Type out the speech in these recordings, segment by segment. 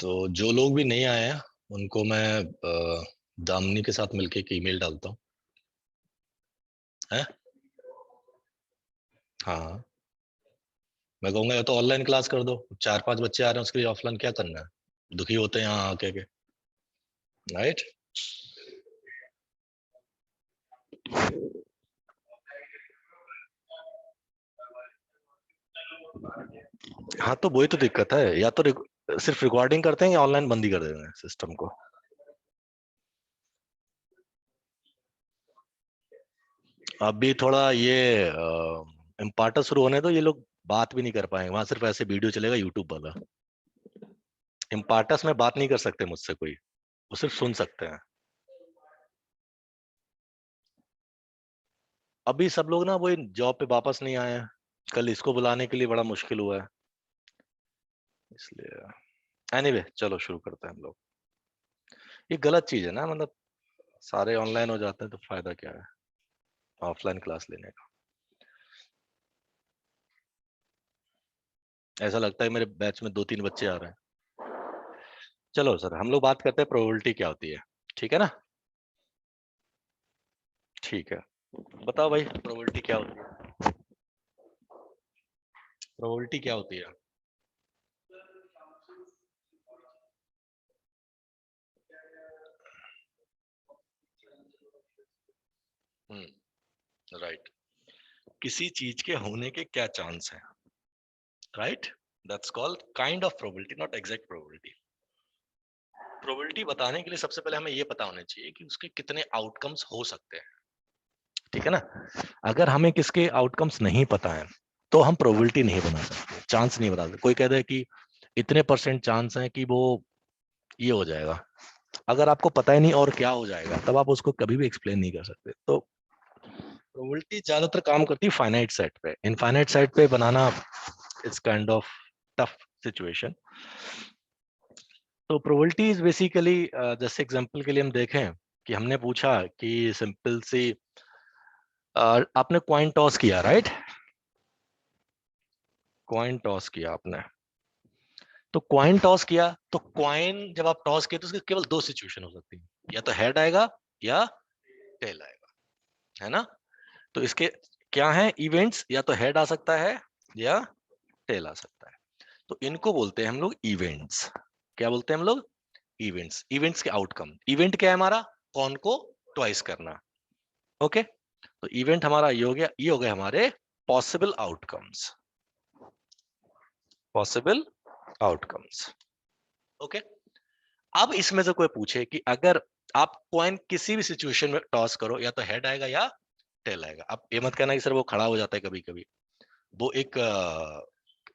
तो जो लोग भी नहीं आए हैं उनको मैं दामिनी के साथ मिलके एक ईमेल डालता हूँ है। हाँ, मैं कहूंगा या तो ऑनलाइन क्लास कर दो, 4-5 बच्चे आ रहे हैं उसके लिए ऑफलाइन क्या करना है, दुखी होते हैं यहाँ आके के, राइट। हाँ तो वही तो दिक्कत है, या तो सिर्फ रिकॉर्डिंग करते हैं या ऑनलाइन बंद ही कर देते हैं सिस्टम को। अभी थोड़ा ये इम्पार्टर शुरू होने तो ये लोग बात भी नहीं कर पाएंगे, वहां सिर्फ ऐसे वीडियो चलेगा यूट्यूब वाला। इम्पार्टस में बात नहीं कर सकते मुझसे कोई, वो सिर्फ सुन सकते हैं। अभी सब लोग ना वो जॉब पे वापस नहीं आए हैं, कल इसको बुलाने के लिए बड़ा मुश्किल हुआ है, इसलिए एनीवे चलो शुरू करते हैं हम लोग। ये गलत चीज है ना, मतलब सारे ऑनलाइन हो जाते हैं तो फायदा क्या है ऑफलाइन क्लास लेने का। ऐसा लगता है मेरे बैच में 2-3 बच्चे आ रहे हैं। चलो सर हम लोग बात करते हैं प्रोबेबिलिटी क्या होती है, ठीक है ना। ठीक है, बताओ भाई प्रोबेबिलिटी क्या होती है। प्रोबेबिलिटी क्या होती है। राइट, किसी चीज के होने के क्या चांस है, right. That's called kind of probability, not exact probability. Probability बताने के लिए सबसे पहले हमें ये पता होना चाहिए कि उसके कितने आउटकम्स हो सकते हैं, ठीक है ना। अगर हमें किसके आउटकम्स नहीं पता है तो हम प्रोबेबिलिटी नहीं बना सकते, चांस नहीं बता सकते। कोई कहता है कि इतने परसेंट चांस है कि वो ये हो जाएगा, अगर आपको पता ही नहीं और क्या हो जाएगा तब आप उसको कभी भी एक्सप्लेन नहीं कर सकते। तो प्रोबेबिलिटी ज्यादातर काम करती है फाइनाइट सेट पे, इनफाइनाइट सेट पे बनाना it's kind of tough situation. तो प्रोबेबिलिटी इज बेसिकली, जैसे एग्जांपल के लिए हम देखें कि हमने पूछा कि सिंपल सी आपने कॉइन टॉस किया, राइट। कॉइन टॉस किया आपने, तो कॉइन टॉस किया तो कॉइन जब आप टॉस किए तो उसके केवल 2 सिचुएशन हो सकती है, या तो हेड आएगा या टेल आएगा, है ना। तो इसके क्या है इवेंट्स, या तो हेड आ सकता है या टेल आ सकता है। तो इनको बोलते हैं हम लोग इवेंट्स। क्या बोलते हैं हम लोग, इवेंट्स। इवेंट्स के आउटकम, इवेंट क्या है हमारा, कौन को ट्वाइस करना, ओके। तो इवेंट हमारा ये हो गया, ये हो गए हमारे possible outcomes, possible outcomes, okay. अब इसमें से कोई पूछे कि अगर आप कॉइन किसी भी सिचुएशन में टॉस करो, या तो हेड आएगा या टेल आएगा। अब ये मत कहना कि सर वो खड़ा हो जाता है कभी कभी, वो एक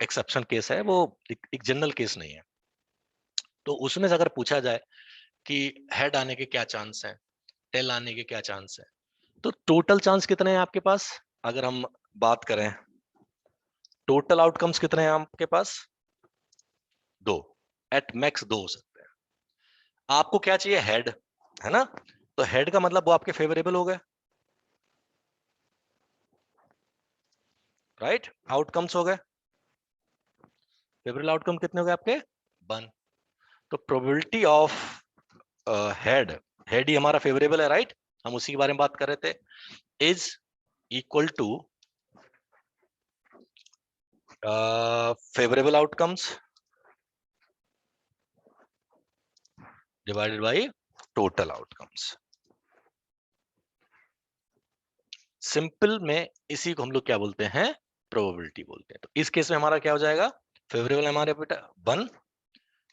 एक्सेप्शन केस है, वो एक जनरल केस नहीं है। तो उसमें से अगर पूछा जाए कि हेड आने के क्या चांस है, टेल आने के क्या चांस है, तो टोटल चांस कितने हैं आपके पास। अगर हम बात करें टोटल आउटकम्स कितने हैं आपके पास, 2, एट मैक्स 2 हो सकते हैं। आपको क्या चाहिए, हेड, है ना। तो हेड का मतलब वो आपके फेवरेबल हो गए, राइट। आउटकम्स हो गए, फेवरेबल आउटकम कितने हो गए आपके, 1। तो प्रोबेबिलिटी ऑफ हेड, हेड ही हमारा फेवरेबल है, राइट। हम उसी के बारे में बात कर रहे थे, is equal to favourable outcomes divided by total outcomes. Simple में इसी को हम लोग क्या बोलते हैं, प्रोबेबिलिटी बोलते हैं। तो इस केस में हमारा क्या हो जाएगा, फेवरेबल हमारे बेटा 1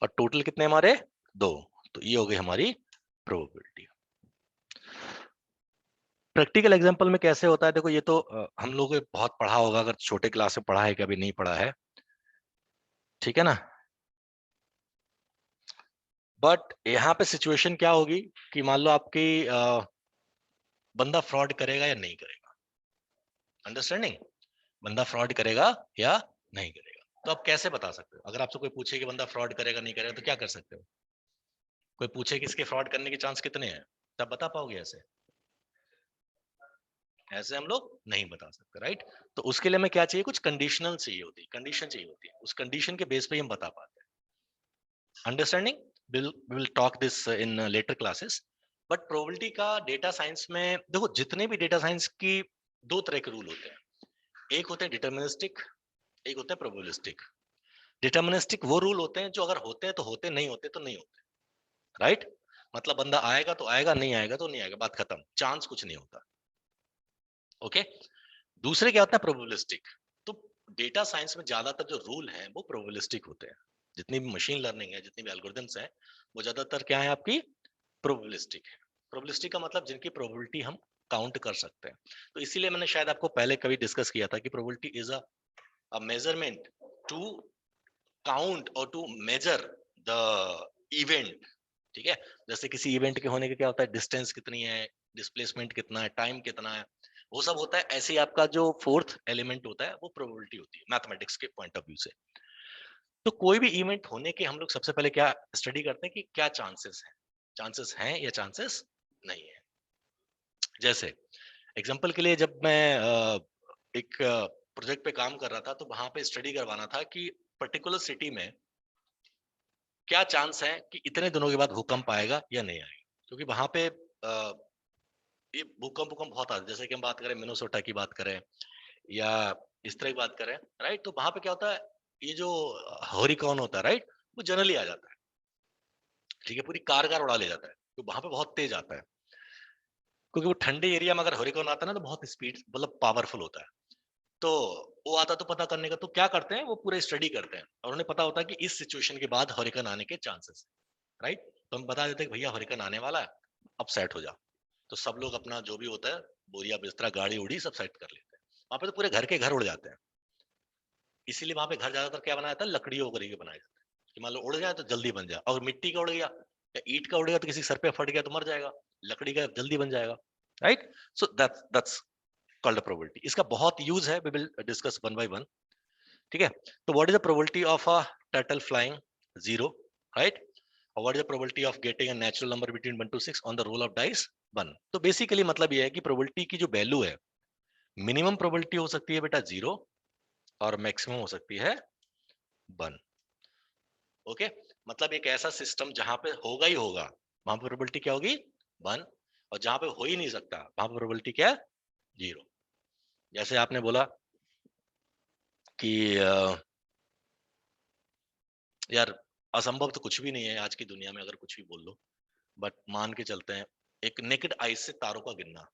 और टोटल कितने हमारे 2, तो ये हो गई हमारी प्रोबेबिलिटी। प्रैक्टिकल एग्जांपल में कैसे होता है, देखो ये तो हम लोग बहुत पढ़ा होगा, अगर छोटे क्लास में पढ़ा है, कभी नहीं पढ़ा है, ठीक है ना। बट यहाँ पे सिचुएशन क्या होगी कि मान लो आपकी बंदा फ्रॉड करेगा या नहीं करेगा, अंडरस्टैंडिंग, बंदा फ्रॉड करेगा या नहीं करेगा। तो आप कैसे बता सकते हो, अगर आपसे कोई पूछे कि बंदा फ्रॉड करेगा नहीं करेगा तो क्या कर सकते हो। कोई पूछे कि इसके फ्रॉड करने के चांस कितने हैं, तब बता पाओगे ऐसे, ऐसे हम लोग नहीं बता सकते, राइट। तो उसके लिए हमें क्या चाहिए, कुछ कंडीशनल चाहिए होती है, कंडीशन चाहिए होती है, उस कंडीशन के बेस पे हम बता पाते हैं। Understanding? we will talk this in later classes. But probability का डेटा साइंस में देखो, जितने भी डेटा साइंस की दो तरह के रूल होते हैं, एक होते हैं डिटर्मिनिस्टिक, एक होते हैं प्रोबेबिलिस्टिक। डिटर्मिनिस्टिक वो रूल होते हैं जो अगर होते हैं तो होते, नहीं होते तो नहीं होते, राइट? मतलब बंदा आएगा तो आएगा, नहीं आएगा तो नहीं आएगा, बात खत्म, चांस कुछ नहीं होता। ओके। दूसरे क्या होता है? प्रोबेबिलिस्टिक। तो डेटा साइंस में ज्यादातर जो रूल हैं वो प्रोबेबिलिस्टिक होते हैं। जितनी भी मशीन लर्निंग है, जितनी भी एल्गोरिथम्स हैं, वो ज्यादातर क्या है आपकी? प्रोबेबिलिस्टिक है। प्रोबेबिलिस्टिक का मतलब जिनकी प्रोबेबिलिटी हम काउंट कर सकते हैं। तो इसीलिए मैंने शायद आपको पहले कभी डिस्कस किया था कि probability is a measurement to count और टू मेजर द इवेंट। ठीक है, जैसे किसी इवेंट के होने के क्या होता है, डिस्टेंस कितनी है, डिस्प्लेसमेंट कितना है, टाइम कितना है, वो सब होता है। ऐसे ही आपका जो फोर्थ एलिमेंट होता है वो प्रोबेबिलिटी होती है मैथमेटिक्स के पॉइंट ऑफ व्यू से। तो कोई भी इवेंट होने के हम लोग सबसे पहले क्या स्टडी करते हैं कि क्या चांसेस हैं, चांसेस हैं या चांसेस नहीं है। जैसे एग्जांपल के लिए, जब मैं एक प्रोजेक्ट पे काम कर रहा था तो वहां पे स्टडी करवाना था कि पर्टिकुलर सिटी में क्या चांस है कि इतने दिनों के बाद भूकंप आएगा या नहीं आएगा। क्योंकि वहां पे ये भूकंप बहुत आते हैं। जैसे कि हम बात करें मिनेसोटा की बात करें या इस तरह की बात करें, राइट? तो वहां पे क्या होता है, ये जो हरिकेन होता है, राइट, वो जनरली आ जाता है। ठीक है, पूरी कार उड़ा ले जाता है, तो वहां पे बहुत तेज आता है। क्योंकि वो ठंडे एरिया में अगर हरिकेन आता है ना तो बहुत स्पीड, मतलब पावरफुल होता है। तो वो आता तो पता करने का, तो क्या करते हैं, वो पूरे स्टडी करते हैं और उन्हें पता होता है कि इस सिचुएशन के बाद हरिकेन आने के चांसेस, राइट? तो हम बता देते हैं कि भैया हरिकेन आने वाला है, अब सेट हो जा। तो सब लोग अपना जो भी होता है, बोरिया बिस्तरा गाड़ी उड़ी सब सेट कर लेते हैं। वहां पे तो पूरे घर के घर उड़ जाते हैं। इसीलिए वहां पे घर ज्यादातर क्या बनाया जाता है, लकड़ियों वगैरह के बनाए जाते हैं कि मान लो उड़ जाए तो जल्दी बन जाए। और मिट्टी का उड़ गया या ईंट का उड़ गया तो किसी सर पे फट गया तो मर जाएगा, लकड़ी का जल्दी बन जाएगा, right? So that's called a probability. इसका बहुत यूज है, we will discuss one by one. ठीक है, तो what is the probability of a turtle flying? Zero, right? और what is the probability of getting a natural number between 1 to 6 on the roll of dice? 1। तो basically मतलब ये है कि probability की जो वैल्यू है, मिनिमम प्रोबेबिलिटी हो सकती है बेटा 0 और मैक्सिमम हो सकती है 1। ओके, मतलब एक ऐसा सिस्टम जहां पे होगा ही होगा, वहां पर प्रोबेबिलिटी क्या होगी? 1। और जहां पे हो ही नहीं सकता वहां पर प्रोबेबिलिटी क्या है? 0। जैसे आपने बोला कि यार असंभव तो कुछ भी नहीं है आज की दुनिया में, अगर कुछ भी बोल लो, बट मान के चलते हैं एक नेकेड आइज से तारों का गिनना,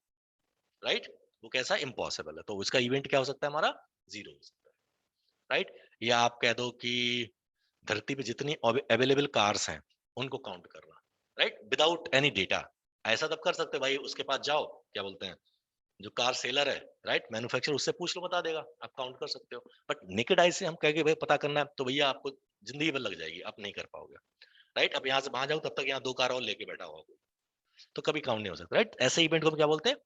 राइट? वो कैसा इम्पॉसिबल है, तो उसका इवेंट क्या हो सकता है हमारा? 0 हो सकता है, राइट? या आप कह दो कि धरती पे जितनी अवेलेबल कार्स हैं उनको काउंट करना, राइट, विदाउट एनी डेटा। ऐसा तब कर सकते हैं भाई, उसके पास जाओ, क्या बोलते हैं, जो कार सेलर है, राइट, मैन्युफैक्चरर, उससे पूछ लो, बता देगा, आप काउंट कर सकते हो। बट नेकेड आई से हम कह के भाई पता करना है तो भैया आपको जिंदगी भर लग जाएगी, आप नहीं कर पाओगे, राइट? अब यहाँ से वहां जाओ तब तक यहाँ 2 कार और लेके बैठा होगा, तो कभी काउंट नहीं हो सकता, राइट? ऐसे इवेंट को हम क्या बोलते हैं?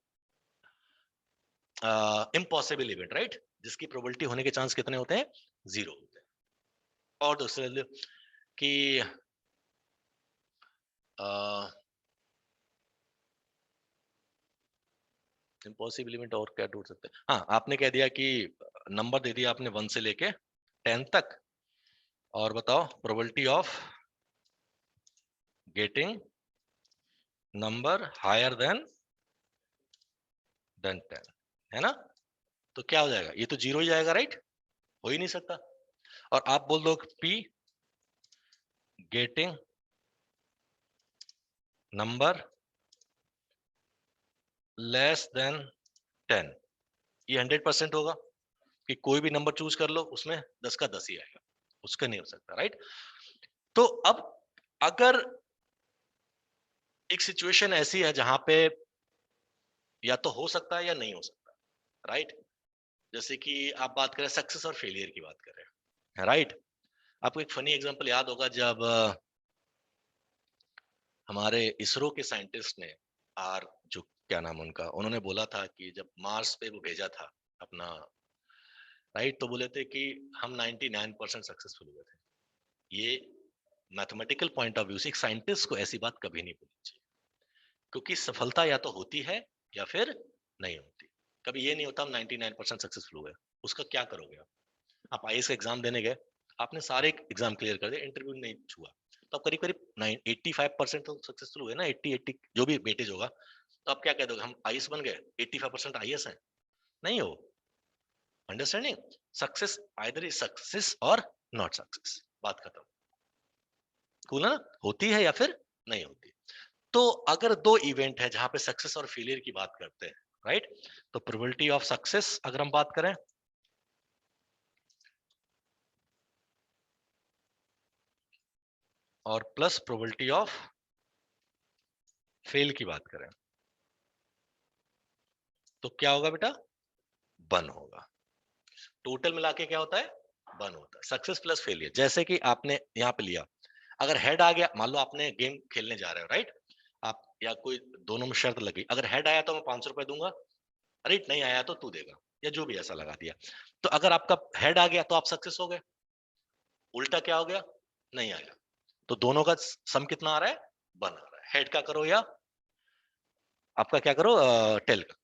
Impossible event, right? जिसकी प्रोबेबिलिटी होने के चांस कितने होते हैं? 0 होते हैं। और दूसरे कि इम्पॉसिबल इवेंट और क्या ढूंढ सकते हैं? हाँ, आपने कह दिया कि नंबर दे दिया आपने 1 से लेके 10 तक, और बताओ probability of getting number higher than 10, है ना? तो क्या हो जाएगा? ये तो 0 ही जाएगा, राइट? हो ही नहीं सकता। और आप बोल दो P getting number less than 10, ये 100% होगा कि कोई भी नंबर चूज कर लो उसमें 10 का 10 ही आएगा, उसका नहीं हो सकता, राइट? तो अब अगर एक सिचुएशन ऐसी है जहां पे या तो हो सकता है या नहीं हो सकता, राइट? जैसे कि आप बात करें सक्सेस और फेलियर की बात करें, राइट? आपको एक फनी एग्जांपल याद होगा, जब हमारे इसरो के साइंटिस्ट ने आर जो क्या नाम उनका, उन्होंने बोला था कि जब मार्स पे वो भेजा था अपना, राइट, तो बोले थे कि हम 99% सक्सेसफुल हुए थे। ये मैथमेटिकल पॉइंट ऑफ व्यू से एक साइंटिस्ट को ऐसी बात कभी नहीं बोलनी चाहिए, क्योंकि सफलता या तो होती है या फिर नहीं होती। कभी ये नहीं होता हम 99% सक्सेसफुल हुए, उसका क्या करोगे आप? आईएएस का एग्जाम देने गए, आपने सारे एग्जाम क्लियर कर दिए, इंटरव्यू नहीं छुआ, तो करीब करीब 85% तो सक्सेसफुल हुए ना, 80 जो भी वेटेज होगा। तो आप क्या कह दोगे, हम आईएएस बन गए, 85% आईएएस है? नहीं हो। Understanding? Success either is success और नॉट सक्सेस, बात खत्म। कूल है ना? होती है या फिर नहीं होती। तो अगर दो इवेंट है जहां पे सक्सेस और फेलियर की बात करते हैं, राइट, तो प्रोबेबिलिटी ऑफ सक्सेस अगर हम बात करें, और प्लस प्रोबेबिलिटी ऑफ फेल की बात करें, तो क्या होगा बेटा? 1 होगा। टोटल मिला के क्या होता है? 1 होता है। सक्सेस प्लस फेलियर, जैसे कि आपने यहाँ पे लिया, अगर हेड आ गया, मान लो आपने गेम खेलने जा रहे हो, राइट, आप या कोई दोनों में शर्त लगी, अगर हेड आया तो मैं 500 रुपए दूंगा, राइट, नहीं आया तो तू देगा, या जो भी ऐसा लगा दिया। तो अगर आपका हेड आ गया तो आप सक्सेस हो गए, उल्टा क्या हो गया? नहीं आया, तो दोनों का सम कितना आ रहा है? 1 आ रहा है। हेड का करो या आपका क्या करो, टेल का,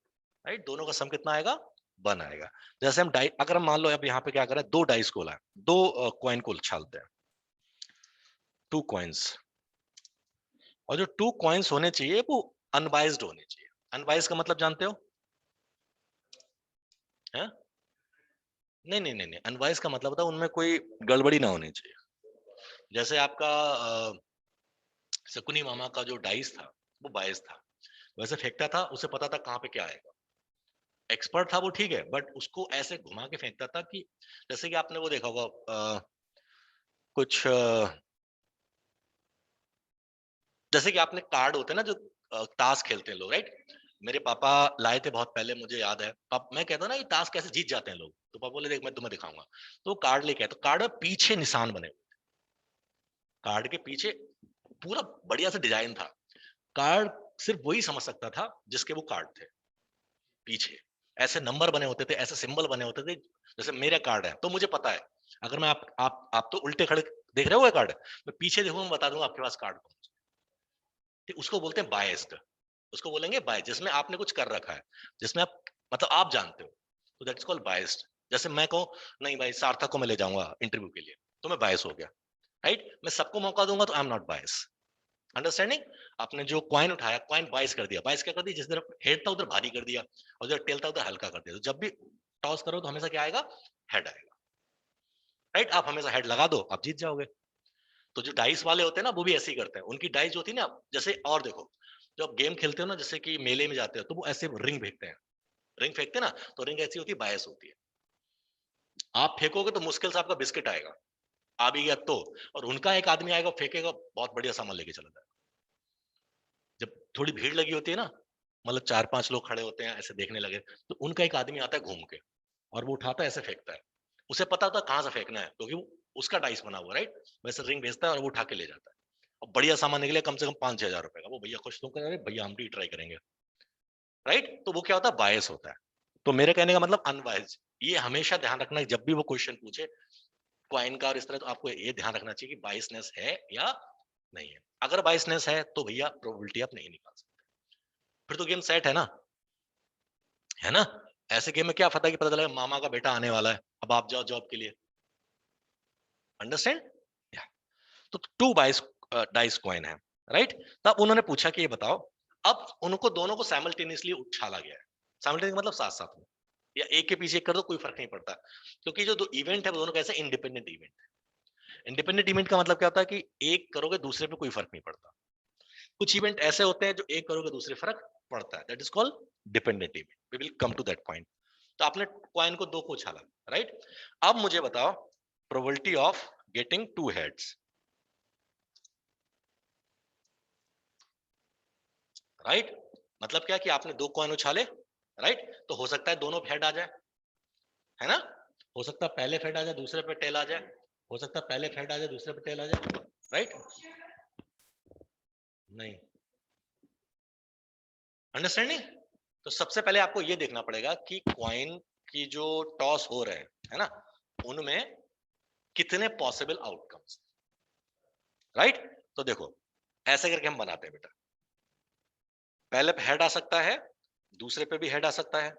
राइट, दोनों का सम कितना आएगा? 1 आएगा। जैसे हम अगर हम मान लो अब यहाँ पे क्या करें, 2 डाइस को लाए, 2 कॉइन को उछालते हैं, 2 कॉइन्स, और जो 2 कॉइन्स होने चाहिए वो अनबाइज्ड होने चाहिए। अनबाइज्ड का मतलब जानते हो? है? नहीं नहीं नहीं नहीं, अनबाइज्ड का मतलब होता है उनमें कोई गड़बड़ी ना होनी चाहिए। जैसे आपका शकुनी मामा का जो डाइस था वो बाइस था, वैसे फेंकता था, उसे पता था कहाँ पे क्या आएगा। एक्सपर्ट था वो, ठीक है, बट उसको ऐसे घुमा के फेंकता था कि, जैसे कि आपने वो देखा होगा कुछ जैसे कि आपने कार्ड होते हैं ना जो ताश खेलते हैं लोग, राइट, मेरे पापा लाए थे बहुत पहले, मुझे याद है। मैं कहता ना ये ताश कैसे जीत जाते हैं लोग, तो पापा बोले देख मैं तुम्हें दिखाऊंगा। तो कार्ड लेके आए, तो कार्ड में पीछे निशान बने, कार्ड के पीछे पूरा बढ़िया से डिजाइन था। कार्ड सिर्फ वही समझ सकता था जिसके वो कार्ड थे, पीछे ऐसे नंबर बने होते थे, ऐसे सिंबल बने होते थे। जैसे मेरा कार्ड है तो मुझे पता है, अगर मैं आप तो उल्टे खड़े देख रहे हो कार्ड, मैं पीछे देखूंगा, मैं बता दूंगा आपके पास कार्ड कौन सा है। उसको बोलते हैं बायस्ड, उसको बोलेंगे बाय, जिसमें आपने कुछ कर रखा है, जिसमें आप मतलब आप जानते हो, तो दैट्स कॉल्ड बायस्ड। जैसे मैं कहूँ नहीं भाई सार्थक को मैं ले जाऊंगा इंटरव्यू के लिए, तो मैं बायस हो गया, राइट। मैं सबको मौका दूंगा तो I am not bias. Understanding? आपने जो कॉइन उठाया, कॉइन बाइस कर दिया, बाइस क्या कर दिया, जिस तरफ हेड था उधर भारी कर दिया, और जो टेल था उधर हल्का कर दिया। तो जब भी टॉस करो तो हमेशा क्या आएगा? हेड आएगा, राइट। आप हमेशा हेड लगा दो, आप जीत जाओगे। तो जो डाइस वाले होते हैं ना वो भी ऐसे ही करते हैं, उनकी डाइस जो होती है ना, जैसे और देखो, जब आप गेम खेलते हो ना, जैसे कि मेले में जाते हो तो वो ऐसे रिंग फेंकते हैं, रिंग फेंकते हैं ना, तो रिंग ऐसी होती है, बायस होती है। आप फेंकोगे तो मुश्किल से आपका बिस्किट आएगा, आ भी गया तो, और उनका एक आदमी आएगा फेंकेगा, बहुत बढ़िया सामान लेके चला जाएगा। जब थोड़ी भीड़ लगी होती है ना, मतलब 4-5 लोग खड़े होते हैं ऐसे देखने लगे, तो उनका एक आदमी आता है घूम के, और वो उठाता है ऐसे फेंकता है। उसे पता होता है कहाँ से फेंकना है, क्योंकि वो उसका डाइस बना हुआ, राइट। वैसे रिंग भेजता है और वो उठा के ले जाता है, और बढ़िया सामान निकले कम से कम 5-6 हजार रुपए का, वो भैया खुश तो कर रहे भैया, हम भी ट्राई करेंगे, राइट। तो वो क्या होता है? बायस होता है। तो मेरे कहने का मतलब अनवाइज। ये हमेशा ध्यान रखना है जब भी वो क्वेश्चन पूछे क्वाइन का और इस तरह, तो आपको ये ध्यान रखना चाहिए कि बायसनेस है या नहीं है। अगर बायसनेस है तो भैया प्रोबेबिलिटी आप नहीं निकाल सकते, फिर तो गेम सेट है ना। ऐसे गेम में क्या पता कि पता चला मामा का बेटा आने वाला है, अब आप जाओ जॉब के लिए। अंडरस्टैंड? तो 2 बाइस डाइस कॉइन है, राइट। तब उन्होंने पूछा कि ये बताओ, अब उनको दोनों को साइमल्टेनियसली उछाला गया है। साइमल्टेनियस मतलब साथ साथ में, या एक के पीछे एक कर दो कोई फर्क नहीं पड़ता, क्योंकि जो दो इवेंट है वो दोनों कैसे इंडिपेंडेंट इवेंट है। इंडिपेंडेंट इवेंट का मतलब क्या होता है कि एक करोगे दूसरे पे कोई फर्क नहीं पड़ता। कुछ इवेंट ऐसे होते हैं जो एक करोगे दूसरे फर्क पड़ता है, that is called dependent event. We will come to that point. तो आपने कॉइन को 2 को उछाला, राइट। अब मुझे बताओ probability of getting 2 heads, right. मतलब क्या कि आपने 2 कॉइन उछाले, राइट, तो हो सकता है दोनों हेड आ जाए, है ना। हो सकता है पहले हेड आ जाए दूसरे पे टेल आ जाए, हो सकता है पहले हेड आ जाए दूसरे पे टेल आ जाए, राइट। नहीं, अंडरस्टैंडिंग? तो सबसे पहले आपको ये देखना पड़ेगा कि कॉइन की जो टॉस हो रहे हैं, है ना, उनमें कितने पॉसिबल आउटकम्स, राइट। तो देखो ऐसे करके हम बनाते हैं बेटा, पहले पे हेड आ सकता है, दूसरे पे भी हेड आ सकता है,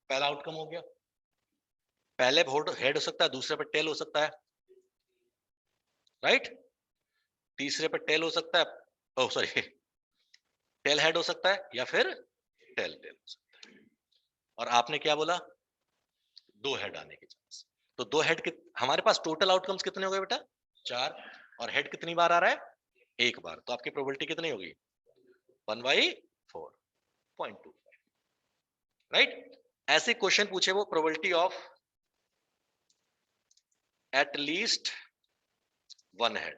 पहला आउटकम हो गया। पहले हेड हो सकता है, दूसरे पे टेल हो सकता है, राइट। तीसरे पे टेल हो सकता है, ओह सॉरी टेल हेड हो सकता है या फिर टेल टेल हो सकता है। और आपने क्या बोला, दो हेड आने के चांस। तो दो हेड हमारे पास टोटल आउटकम्स कितने हो गए बेटा, 4, और हेड कितनी बार आ रहा है, एक बार, तो आपकी प्रोबेबिलिटी कितनी होगी, 1/4.2, राइट। ऐसे क्वेश्चन पूछे वो, probability of at least one head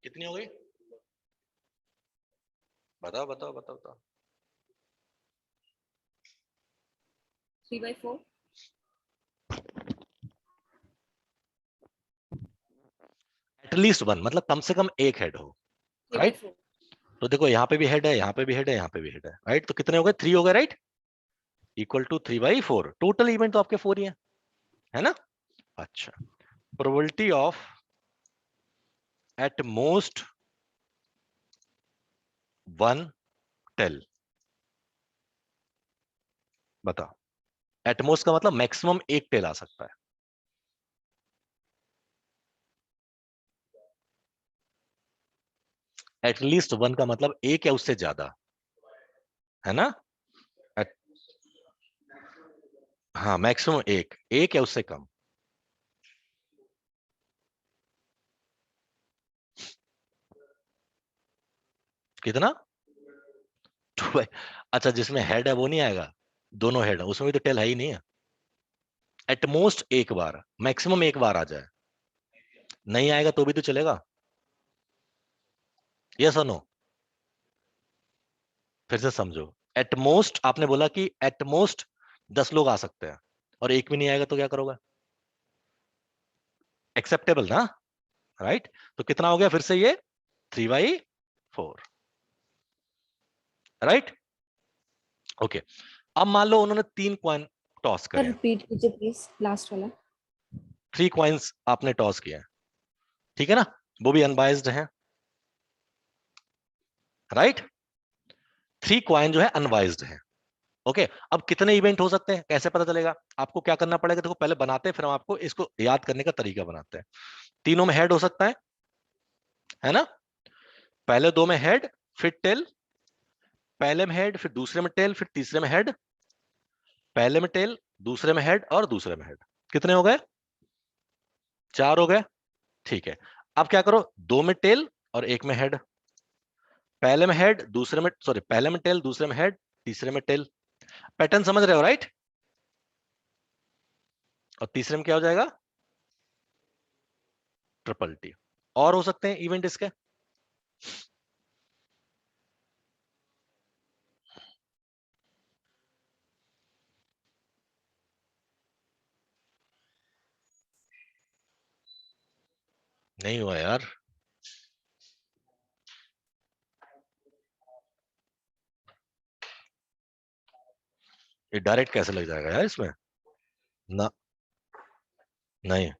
कितनी हो गई, बताओ बताओ बताओ बताओ। 3/4। एटलीस्ट वन मतलब कम से कम एक हेड हो, राइट। 3/4। तो देखो यहाँ पे भी हेड है, यहाँ पे भी हेड है, यहाँ पे भी हेड है, राइट। तो कितने हो गए, 3 हो गए, right, equal to 3/4। Total event तो आपके 4 ही है ना। अच्छा, probability of at most one tail, बताओ। एटमोस्ट का मतलब मैक्सिमम एक टेल आ सकता है। एटलीस्ट वन का मतलब एक या उससे ज्यादा, है ना। At, हाँ मैक्सिमम एक या उससे कम। कितना, अच्छा जिसमें हेड है वो नहीं आएगा, दोनों हेड है उसमें भी तो टेल है ही नहीं है। एटमोस्ट एक बार, मैक्सिमम एक बार आ जाए, नहीं आएगा तो भी तो चलेगा, यस और नो। फिर से समझो, एटमोस्ट आपने बोला कि एटमोस्ट 10 लोग आ सकते हैं और एक भी नहीं आएगा तो क्या करोगे, एक्सेप्टेबल ना, राइट। तो कितना हो गया फिर से ये, 3/4, राइट। ओके, अब मान लो उन्होंने 3 कॉइन टॉस करे, रिपीट कीजिए प्लीज लास्ट वाला। 3 कॉइन्स आपने टॉस किया, ठीक है ना, वो भी अनबाइज्ड है, राइट। 3 कॉइन जो है अनबाइज्ड है, ओके। अब कितने इवेंट हो सकते हैं कैसे पता चलेगा, आपको क्या करना पड़ेगा, देखो पहले बनाते हैं फिर हम आपको इसको याद करने का तरीका बनाते हैं। तीनों में हेड हो सकता है ना, पहले दो में हेड फिर टेल, पहले में हेड फिर दूसरे में टेल फिर तीसरे में हेड, पहले में टेल दूसरे में हेड और दूसरे में हेड, कितने हो गए, 4 हो गए, ठीक है। अब क्या करो, दो में टेल और एक में हेड, पहले में हेड दूसरे में सॉरी पहले में टेल दूसरे में हेड तीसरे में टेल, पैटर्न समझ रहे हो, राइट। और तीसरे में क्या हो जाएगा, ट्रिपल टी। और हो सकते हैं इवेंट इसके, नहीं हुआ यार, ये डायरेक्ट कैसे लग जाएगा यार इसमें, ना नहीं।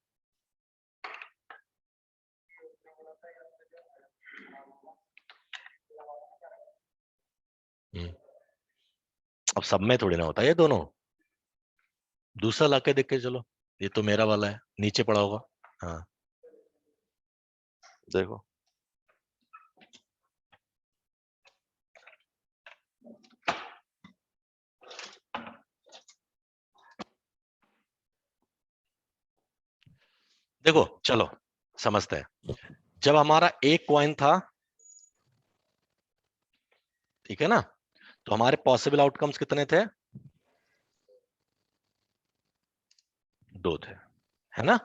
हम्म, अब सब में थोड़ी ना होता है ये दोनों, दूसरा लाके देख के चलो, ये तो मेरा वाला है नीचे पड़ा होगा, हाँ देखो, देखो चलो समझते हैं। जब हमारा एक कॉइन था, ठीक है ना, तो हमारे पॉसिबल आउटकम्स कितने थे, दो थे, है ना।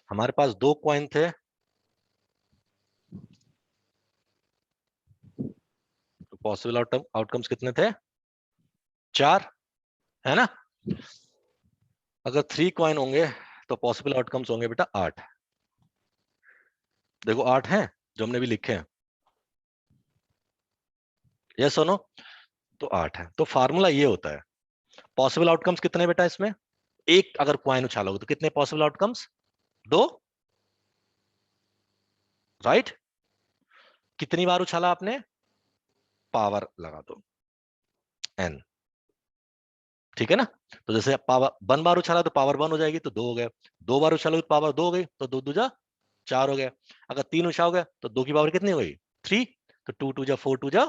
हमारे पास दो कॉइन थे, तो पॉसिबल आउटकम्स कितने थे, 4, है ना। अगर 3 कॉइन होंगे तो पॉसिबल आउटकम्स होंगे बेटा 8, देखो 8 हैं जो हमने भी लिखे हैं, ये सुनो, तो 8 है। तो फार्मूला ये होता है, पॉसिबल आउटकम्स कितने बेटा इसमें, एक अगर कॉइन उछालोगे तो कितने पॉसिबल आउटकम्स, 2, राइट। कितनी बार उछाला आपने, पावर लगा दो n, ठीक है ना। तो जैसे पावर 1 बार उछाला तो पावर 1 हो जाएगी, तो 2 हो गया। 2 बार उछाला तो पावर 2 हो गई, तो 2 दूजा 4 हो गया। अगर 3 उछालोगे तो 2 की पावर कितनी हो गई 3, तो 2 2 जा 4 2 जा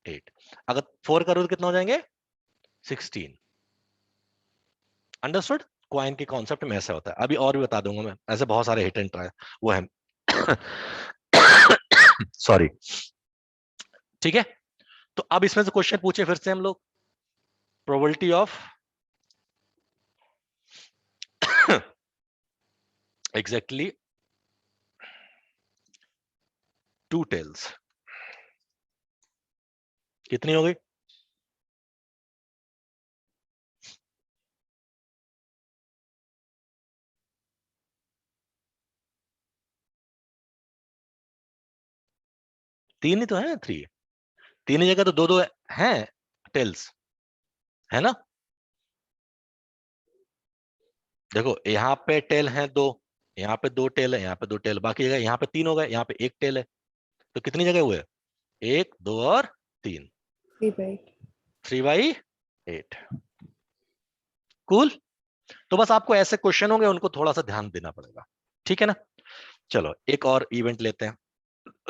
8। अगर 4 करो तो कितना हो जाएंगे 16। अंडरस्टूड। क्वाइन के कॉन्सेप्ट में ऐसा होता है। अभी और भी बता दूंगा मैं, ऐसे बहुत सारे हिट एंड ट्राई वो है। सॉरी। ठीक है, तो अब इसमें से क्वेश्चन पूछे फिर से हम लोग। प्रोबेबिलिटी ऑफ एग्जैक्टली 2 टेल्स कितनी हो गई? तीन ही तो है, 3। तीन ही जगह तो 2 2 है टेल्स, है ना। देखो यहाँ पे टेल है 2, यहाँ पे 2 टेल है, यहाँ पे 2 टेल, बाकी जगह यहाँ पे 3 हो गए, यहाँ पे 1 टेल है। तो कितनी जगह हुए 1 2 और 3, 3/8। 3/8। कूल। तो बस आपको ऐसे क्वेश्चन होंगे, उनको थोड़ा सा ध्यान देना पड़ेगा, ठीक है ना। चलो एक और इवेंट लेते हैं,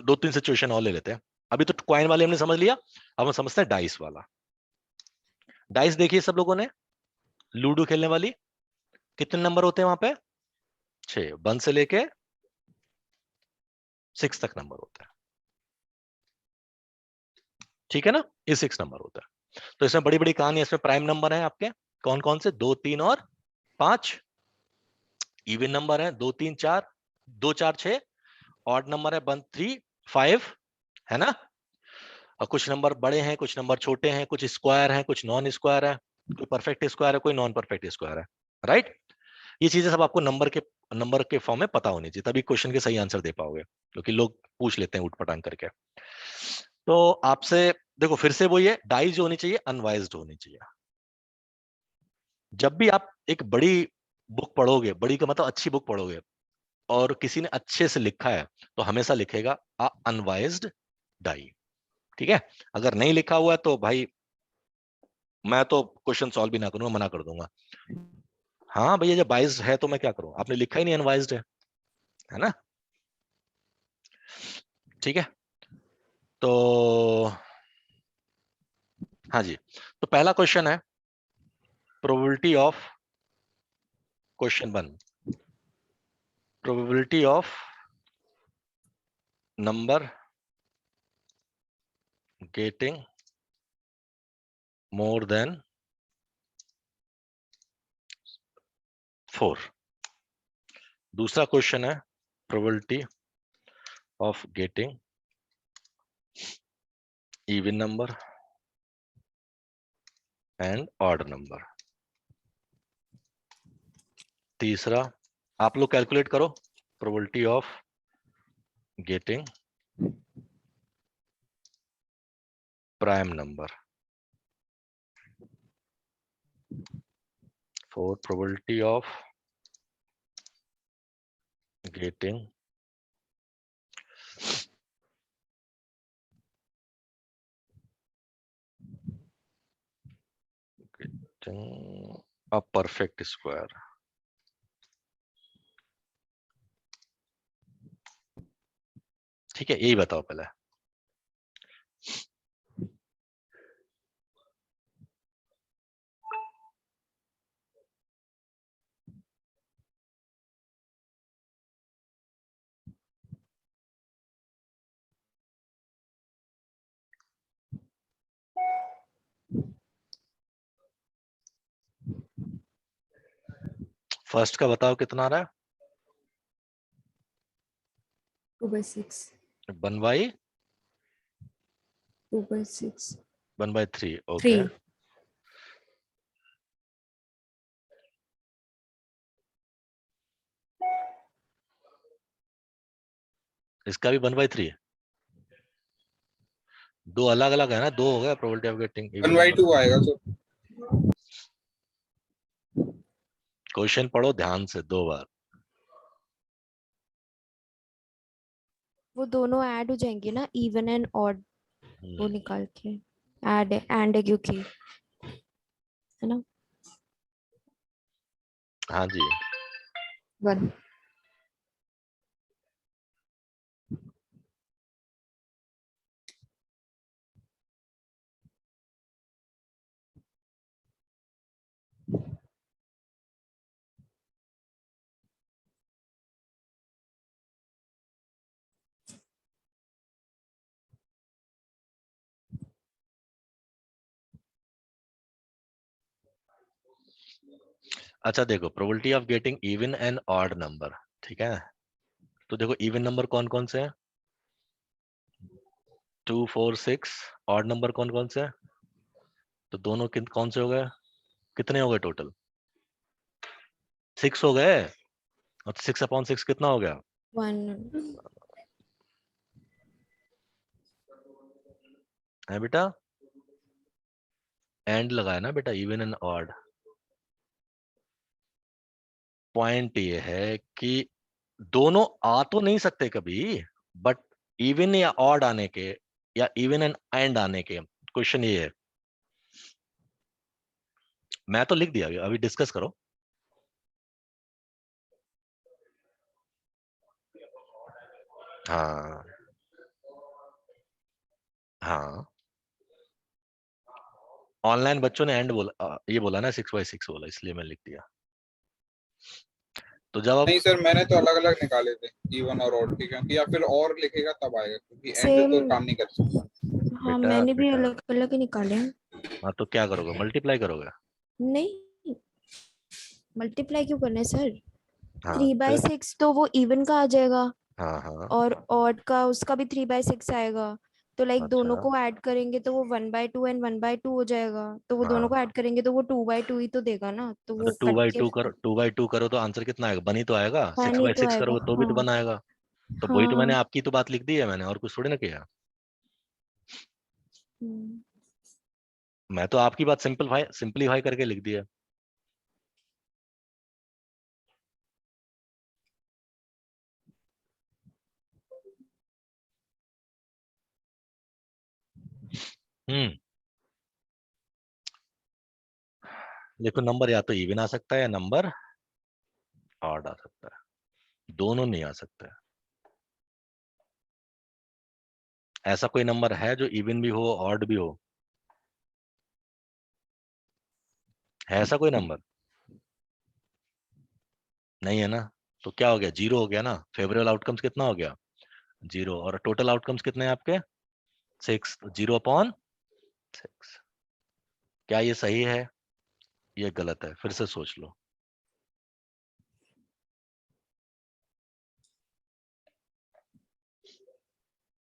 2 3 सिचुएशन और ले लेते हैं। अभी तो क्वाइन वाले हमने समझ लिया, अब हम समझते हैं डाइस वाला। डाइस देखिए सब लोगों ने, लूडो खेलने वाली, कितने नंबर होते हैं वहां पे 6, 1 से लेके 6 तक नंबर होता है, ठीक है ना। ये 6 नंबर होता है। तो इसमें बड़ी बड़ी कहानी, इसमें प्राइम नंबर है आपके कौन कौन से, 2 3 और 5। इवन नंबर है 2 3 4, 2 4 6। ऑड नंबर है 1 3 5, है ना। और कुछ नंबर बड़े हैं, कुछ नंबर छोटे हैं, कुछ स्क्वायर हैं, कुछ नॉन स्क्वायर है, कोई परफेक्ट स्क्वायर है, कोई नॉन परफेक्ट स्क्वायर है, राइट। ये चीजें सब आपको नंबर के फॉर्म में पता होनी चाहिए, तभी क्वेश्चन के सही आंसर दे पाओगे, क्योंकि लोग पूछ लेते हैं उठपटांग करके। तो आपसे देखो फिर से वो, ये डाइस जो होनी चाहिए अनवाइज्ड होनी चाहिए। जब भी आप एक बड़ी बुक पढ़ोगे, बड़ी का मतलब अच्छी बुक पढ़ोगे, और किसी ने अच्छे से लिखा है, तो हमेशा लिखेगा अनवाइज्ड डाई, ठीक है। अगर नहीं लिखा हुआ है तो भाई मैं तो क्वेश्चन सॉल्व भी ना करूंगा, मना कर दूंगा। हाँ भैया जब बाइज्ड है तो मैं क्या करूं, आपने लिखा ही नहीं अनवाइज्ड है ना। ठीक है, तो हाँ जी, तो पहला क्वेश्चन है probability of, question 1, probability of number getting more than 4। दूसरा क्वेश्चन है probability of getting even number and odd number. तीसरा आप लोग कैलकुलेट करो, probability of getting prime number. 4 probability of getting a perfect square। ठीक है, यही बताओ पहले। फर्स्ट का बताओ कितना आ रहा है 2/6। 1/3। 2/6। 1/3 ओके। 3। इसका भी 1/3 है, दो अलग अलग है ना, दो हो गया probability of getting even number. 1/2 आएगा तो। क्वेश्चन पढ़ो ध्यान से 2 बार। वो दोनों ऐड हो जाएंगे ना, इवन एंड ऑड, वो निकाल के ऐड एंड है क्योंकि है ना? हाँ जी, 1. अच्छा देखो, probability of getting even and odd number, ठीक है। तो देखो इवन नंबर कौन कौन से हैं, 2 4 6। ऑड नंबर कौन कौन से हैं, तो दोनों कौन से हो गए, कितने हो गए टोटल, 6 हो गए। और 6/6 कितना हो गया, 1। है बेटा, एंड लगाया ना बेटा, इवन एंड ऑड। पॉइंट ये है कि दोनों आ तो नहीं सकते कभी, बट इवन या ऑड आने के, या इवन एंड आने के, क्वेश्चन ये है। मैं तो लिख दिया, अभी डिस्कस करो। हाँ हाँ, ऑनलाइन बच्चों ने एंड बोला, ये बोला ना 6/6 बोला, इसलिए मैं लिख दिया। तो जब नहीं अब सर, मैंने तो अलग अलग निकाले थे, इवन और ऑड, ठीक है, या फिर और लिखेगा तब आएगा, क्योंकि एंड सेम। तो काम नहीं कर सकता। हाँ, बेटा मैंने भी बेटा, अलग अलग ही निकाले हैं। हाँ तो क्या करोगे, मल्टीप्लाई करोगे। नहीं, मल्टीप्लाई क्यों करना है सर? हाँ 3/6 तो वो इवन का आ जाएगा, हाँ हाँ, और ऑड का उसका भी 3/6 आएगा। तो लाइक दोनों अच्छा को ऐड करेंगे तो वो 1/2 एंड 1/2 हो जाएगा। तो वो दोनों को हाँ। ऐड करेंगे तो वो 2/2 ही तो देगा ना, तो तो वो टू कट बाई के टू करो, 2/2 करो तो आंसर कितना आएगा, बनी तो आएगा। सिक्स नहीं बाई तो सिक्स आएगा। करोगे तो भी तो हाँ बन आएगा। तो वही तो मैंने हाँ। आपकी तो बात लिख दी है मैंने, और कुछ थोड़ी ना किया। हम्म, मैं तो आपकी बात सिंपलीफाई करके लिख दिया। हम्म, देखो नंबर या तो इवन आ सकता है या नंबर ऑड आ सकता है, दोनों नहीं आ सकते। ऐसा कोई नंबर है जो इवन भी हो ऑड भी हो, है ऐसा कोई नंबर, नहीं है ना। तो क्या हो गया, 0 हो गया ना। फेवरेबल आउटकम्स कितना हो गया, 0। और टोटल आउटकम्स कितने हैं आपके, 6। 0/6। क्या ये सही है, ये गलत है, फिर से सोच लो।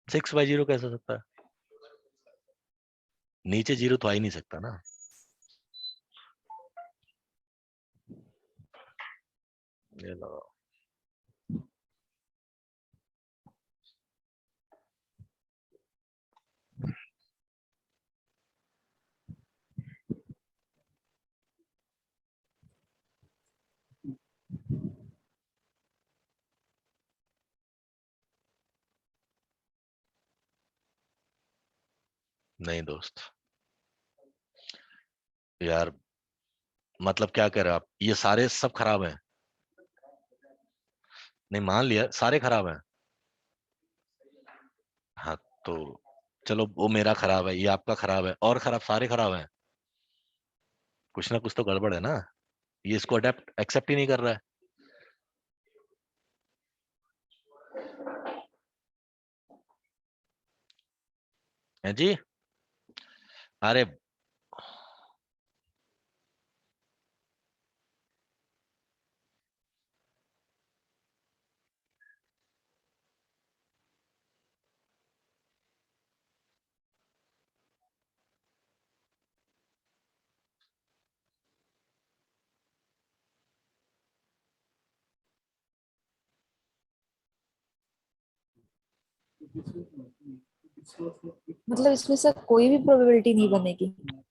6/0 कैसे हो सकता है, नीचे 0 तो आ ही नहीं सकता ना। ये लगाओ, नहीं दोस्त, यार मतलब क्या कह रहे हो आप, ये सारे सब खराब हैं। नहीं मान लिया सारे खराब हैं, हाँ तो चलो वो मेरा खराब है, ये आपका खराब है, और खराब सारे खराब हैं। कुछ ना कुछ तो गड़बड़ है ना, ये इसको अडेप्ट एक्सेप्ट ही नहीं कर रहा है जी। अरे मतलब इसमें से कोई भी प्रोबेबिलिटी नहीं बनेगी।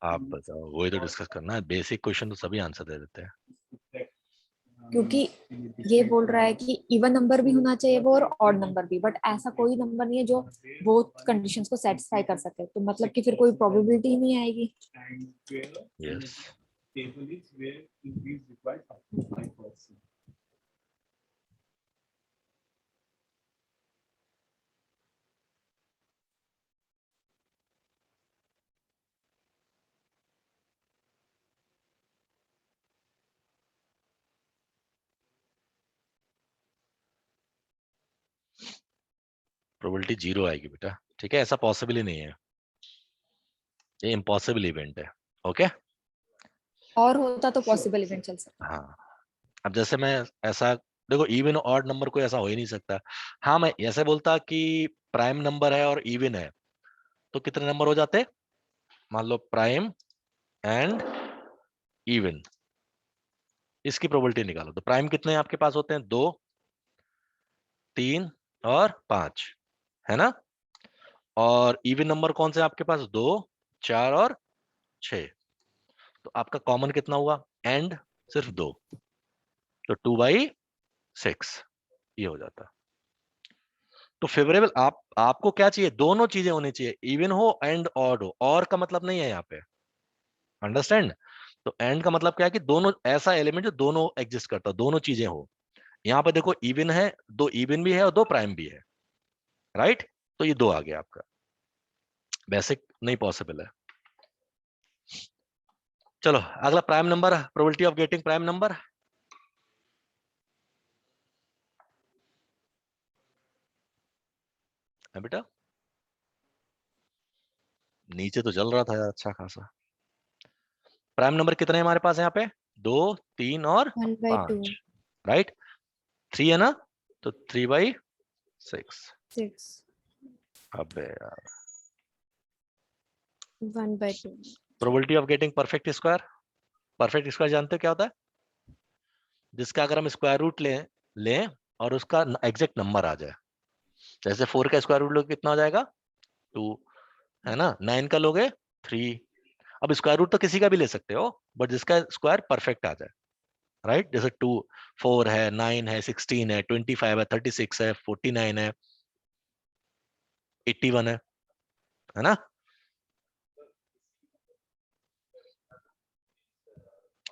आप बताओ, वही तो डिस्कस करना है, बेसिक क्वेश्चन तो सभी आंसर दे देते हैं। क्योंकि ये बोल रहा है कि इवन नंबर भी होना चाहिए वो और ऑड नंबर भी, बट ऐसा कोई नंबर नहीं है जो बोथ कंडीशंस को सेटिस्फाई कर सके, तो मतलब कि फिर कोई प्रोबेबिलिटी ही नहीं आएगी। Yes, table is where increase required 5%. Probability 0 आएगी बेटा, ठीक है, ऐसा पॉसिबल ही नहीं है, ये इम्पॉसिबल इवेंट है। ओके और होता तो पॉसिबल इवेंट चल सकता। हाँ, अब जैसे मैं ऐसा देखो, इवन ऑड नंबर कोई ऐसा हो ही नहीं सकता। हाँ, मैं ऐसे बोलता कि प्राइम नंबर है और इवन है, तो कितने नंबर हो जाते, मान लो प्राइम एंड इवन, इसकी प्रोबेबिलिटी निकालो। तो प्राइम कितने आपके पास होते हैं, 2, 3 और 5, है ना। और इवन नंबर कौन से आपके पास, 2, 4 और 6। तो आपका कॉमन कितना हुआ, एंड सिर्फ 2, तो 2/6 ये हो जाता। तो फेवरेबल आपको क्या चाहिए, दोनों चीजें होनी चाहिए, इवन हो एंड ऑड हो। और का मतलब नहीं है यहाँ पे, अंडरस्टैंड। तो एंड का मतलब क्या है कि दोनों, ऐसा एलिमेंट जो दोनों एग्जिस्ट करता हो, दोनों चीजें हो। यहाँ पे देखो इवन है, 2 इवन भी है और 2 प्राइम भी है, राइट। तो ये 2 आ गया आपका, बेसिक नहीं पॉसिबल है। चलो अगला, prime number, probability of getting prime number. है बेटा, नीचे तो चल रहा था यार अच्छा खासा। प्राइम नंबर कितने हैं हमारे पास यहाँ पे, 2, 3 और 1/2 5, राइट। 3 है ना, तो 3/6। 6 अबे यार, 1/2 probability of getting perfect square. Perfect square जानते हो क्या होता है, जिसका अगर हम स्क्वायर रूट लें और उसका एग्जैक्ट नंबर आ जाए। जैसे 4 का स्क्वायर रूट लोगे कितना हो जाएगा, 2, है ना। 9 का लोगे 3। अब स्क्वायर रूट तो किसी का भी ले सकते हो, बट जिसका स्क्वायर परफेक्ट आ जाए, राइट। जैसे 2, 4 है, 9 है, 16 है, 25 है, 36 है, 49 है, 81 है ना।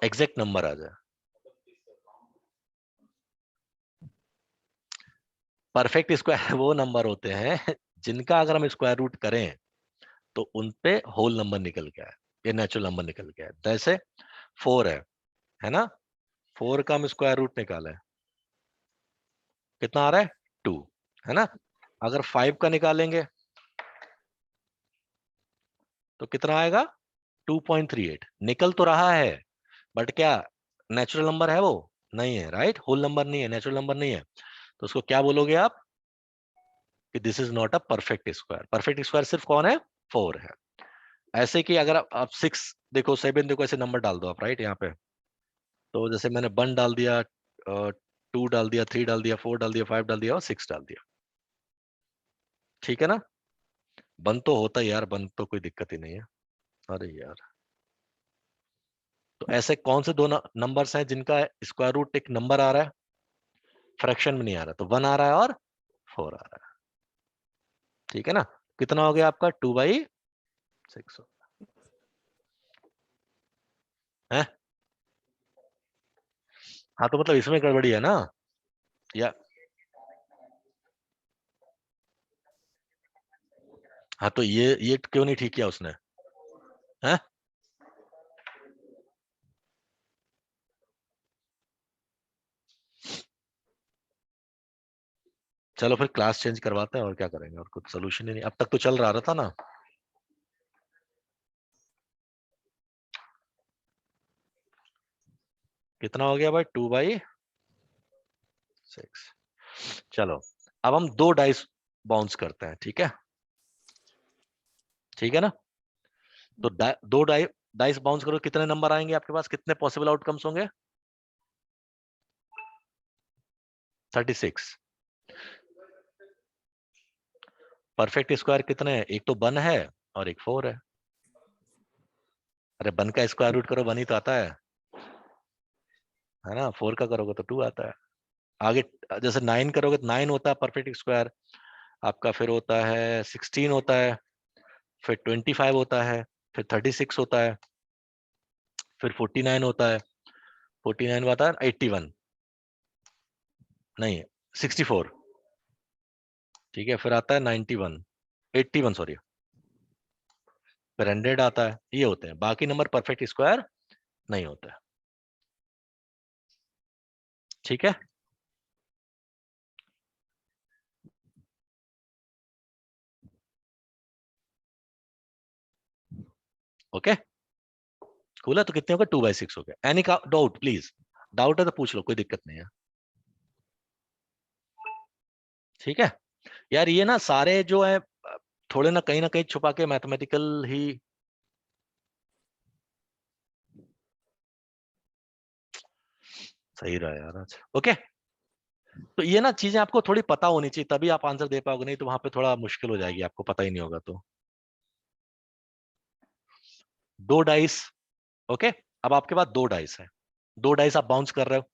एग्जैक्ट नंबर आ जाए। परफेक्ट स्क्वायर वो नंबर होते हैं जिनका अगर हम स्क्वायर रूट करें तो उनपे होल नंबर निकल के आए, ये नेचुरल नंबर निकल के आए। जैसे 4 है ना, 4 का हम स्क्वायर रूट निकाले, कितना आ रहा है, 2, है ना। अगर 5 का निकालेंगे तो कितना आएगा, 2.38। निकल तो रहा है, बट क्या नेचुरल नंबर है, वो नहीं है, राइट। होल नंबर नहीं है, नेचुरल नंबर नहीं है, तो उसको क्या बोलोगे आप, कि this is not a perfect square. Perfect square सिर्फ कौन है, 4 है। ऐसे कि अगर आप 6 देखो, 7 देखो, ऐसे नंबर डाल दो आप, राइट यहाँ पे। तो जैसे मैंने 1 डाल दिया, 2 डाल दिया, 3 डाल दिया, 4 डाल दिया, 5 डाल दिया और 6 डाल दिया, ठीक है ना। बन तो होता है यार, बन तो कोई दिक्कत ही नहीं है। अरे यार, तो ऐसे कौन से दो नंबर्स हैं जिनका स्क्वायर रूट एक नंबर आ रहा है, फ्रैक्शन में नहीं आ रहा, तो 1 आ रहा है और 4 आ रहा है, ठीक है ना। कितना हो गया आपका, 2/6 है। हाँ, तो मतलब इसमें गड़बड़ी है ना, या हाँ, तो ये क्यों नहीं ठीक किया उसने, है। चलो फिर क्लास चेंज करवाते हैं, और क्या करेंगे, और कुछ सोल्यूशन ही नहीं, अब तक तो चल रहा था ना। कितना हो गया भाई, 2/6। चलो अब हम 2 डाइस बाउंस करते हैं, ठीक है, ठीक है ना। तो 2 डाइस बाउंस करो, कितने नंबर आएंगे आपके पास, कितने पॉसिबल आउटकम्स होंगे, 36। परफेक्ट स्क्वायर कितने हैं, एक तो 1 है और एक 4 है। अरे 1 का स्क्वायर रूट करो, 1 ही तो आता है ना। 4 का करोगे तो 2 आता है। आगे जैसे 9 करोगे तो 9 होता है परफेक्ट स्क्वायर आपका, फिर होता है 16 होता है, फिर 25 होता है, फिर 36 होता है, फिर 49 होता है, 49 आता है 81, नहीं 64, ठीक है, फिर आता है 91, 81 सॉरी, फिर 100 आता है, ये होते हैं, बाकी नंबर परफेक्ट स्क्वायर नहीं होता है, ठीक है। ओके कूल है, तो कितने हो गए, 2/6 हो गया। एनी डाउट प्लीज, डाउट है तो पूछ लो, कोई दिक्कत नहीं है, ठीक है यार। ये ना सारे जो है थोड़े ना कहीं छुपा के मैथमेटिकल ही, सही रहा यार आज। ओके तो ये ना चीजें आपको थोड़ी पता होनी चाहिए, तभी आप आंसर दे पाओगे, नहीं तो वहां पे थोड़ा मुश्किल हो जाएगी, आपको पता ही नहीं होगा तो। 2 डाइस, ओके, अब आपके पास 2 डाइस है, 2 डाइस आप बाउंस कर रहे हो,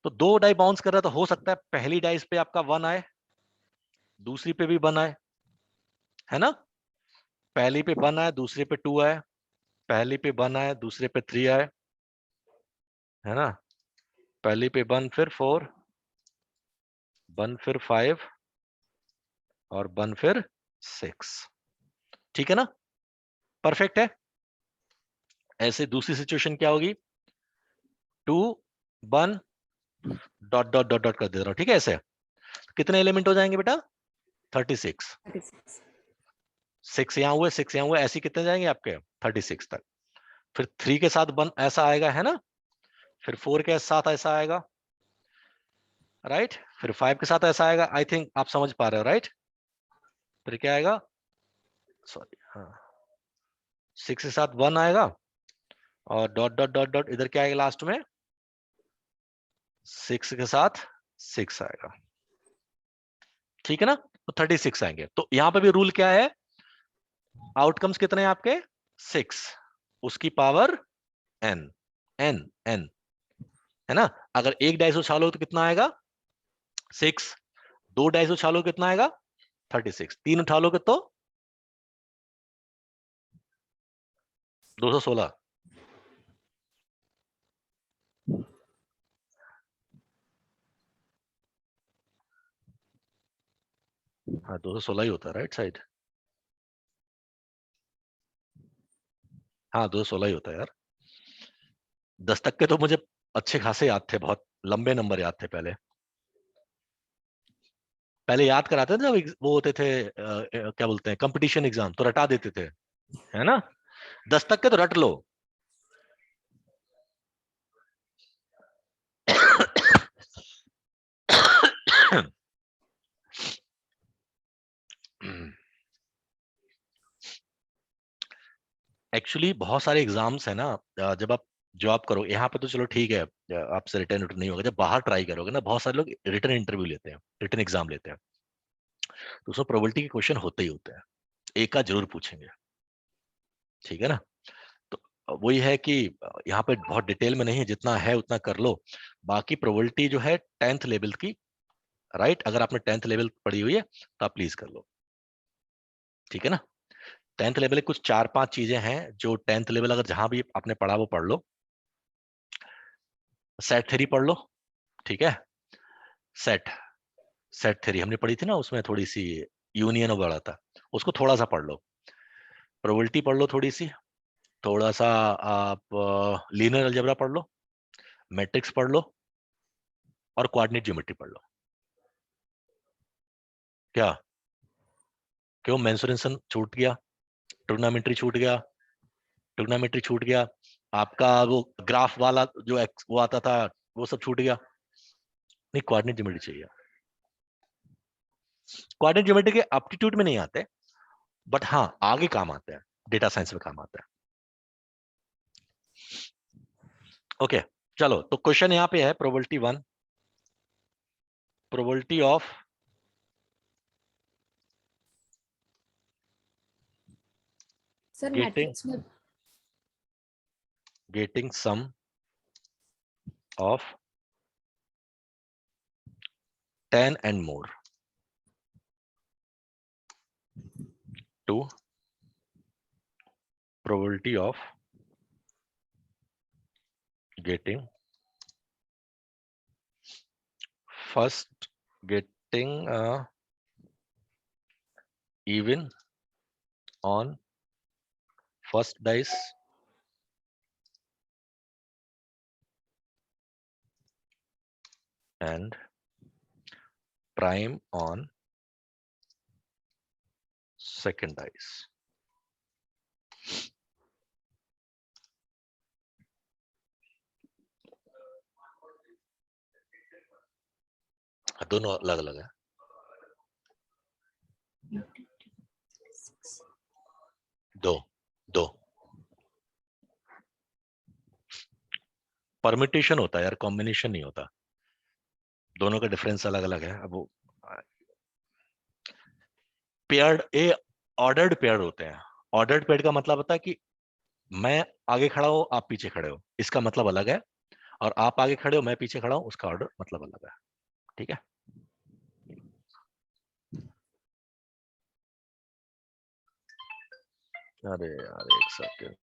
तो 2 डाई बाउंस कर रहे हो, तो हो सकता है पहली डाइस पे आपका 1 आए, दूसरी पे भी 1 आए, है ना, पहली पे 1 आए, दूसरे पे 2 आए, पहली पे 1 आए, दूसरे पे 3 आए, है ना, पहली पे 1 फिर 4, 1 फिर 5 और 1 फिर 6, ठीक है ना, परफेक्ट है। ऐसे दूसरी सिचुएशन क्या होगी, 2 1 डॉट डॉट डॉट डॉट कर दे रहा हूं, ठीक है, ऐसे कितने एलिमेंट हो जाएंगे बेटा, 36, 36 6 यहाँ हुए, 6 यहाँ हुए, ऐसे कितने जाएंगे आपके 36 तक। फिर 3 के साथ 1 ऐसा आएगा, है ना, फिर 4 के साथ ऐसा आएगा, राइट, फिर 5 के साथ ऐसा आएगा, आई थिंक आप समझ पा रहे हो, राइट, फिर क्या आएगा, सॉरी हाँ, 6 के साथ 1 आएगा, और डॉट डॉट डॉट डॉट इधर क्या आएगा लास्ट में, 6 के साथ 6 आएगा, ठीक है ना, तो 36 आएंगे। तो यहां पे भी रूल क्या है, आउटकम्स कितने हैं आपके, 6, उसकी पावर n, n n, है ना, अगर एक डाइस उछालो तो कितना आएगा 6, 2 डाइस उछालो कितना आएगा 36, 3 उछालोगे तो 216, हाँ 216 ही होता है, राइट साइड, हाँ 216 ही होता है यार। 10 तक के तो मुझे अच्छे खासे याद थे, बहुत लंबे नंबर याद थे पहले, पहले याद कराते थे जब वो होते थे क्या बोलते हैं कंपटीशन एग्जाम, तो रटा देते थे, है ना, 10 तक के तो रट लो। एक्चुअली बहुत सारे एग्जाम्स है ना, जब आप जॉब करो यहाँ पे तो चलो ठीक है, आपसे रिटर्न नहीं होगा, जब बाहर ट्राई करोगे ना, बहुत सारे लोग रिटर्न इंटरव्यू लेते हैं, रिटर्न एग्जाम लेते हैं, तो उसमें प्रोबेबिलिटी के क्वेश्चन होते ही होते हैं, एक का जरूर पूछेंगे, ठीक है ना। तो वही है कि यहाँ पे बहुत डिटेल में नहीं है, जितना है उतना कर लो, बाकी प्रोबेबिलिटी जो है 10th लेवल की, राइट, अगर आपने 10th लेवल पढ़ी हुई है तो आप प्लीज कर लो, ठीक है ना। 10th लेवल कुछ 4-5 चीजें हैं जो 10th लेवल अगर जहां भी आपने पढ़ा वो पढ़ लो, सेट थ्योरी पढ़ लो, ठीक है, सेट सेट थ्योरी हमने पढ़ी थी ना, उसमें थोड़ी सी यूनियन बड़ा था, उसको थोड़ा सा पढ़ लो, प्रोबेबिलिटी पढ़ लो थोड़ी सी, थोड़ा सा आप लीनियर अलजेब्रा पढ़ लो, मैट्रिक्स पढ़ लो, और कोऑर्डिनेट ज्योमेट्री पढ़ लो। क्या, क्यों मेंसुरेशन छूट गया, ट्रिग्नोमेट्री छूट गया, ट्रिग्नोमेट्री छूट गया, आपका वो ग्राफ वाला जो वो आता था वो सब छूट गया, नहीं कोऑर्डिनेट ज्योमेट्री चाहिए, कोऑर्डिनेट ज्योमेट्री के एप्टीट्यूड में नहीं आते, बट हाँ आगे काम आते हैं, डेटा साइंस में काम आता है। ओके चलो, तो क्वेश्चन यहाँ पे है probability 1, probability of sir getting matrix में getting some of 10 and more to probability of getting first getting even on first dice and prime on second dice. दोनों अलग अलग है. दो परमिटेशन होता है यार, कॉम्बिनेशन नहीं होता. दोनों का डिफरेंस अलग अलग है. अब वो पेयर्ड ए ऑर्डर्ड पेयर होते हैं. ऑर्डर्ड पेयर का मतलब होता है कि मैं आगे खड़ा हूं, आप पीछे खड़े हो, इसका मतलब अलग है. और आप आगे खड़े हो, मैं पीछे खड़ा हूं, उसका ऑर्डर मतलब अलग है. ठीक है. अरे यार एक सेकंड.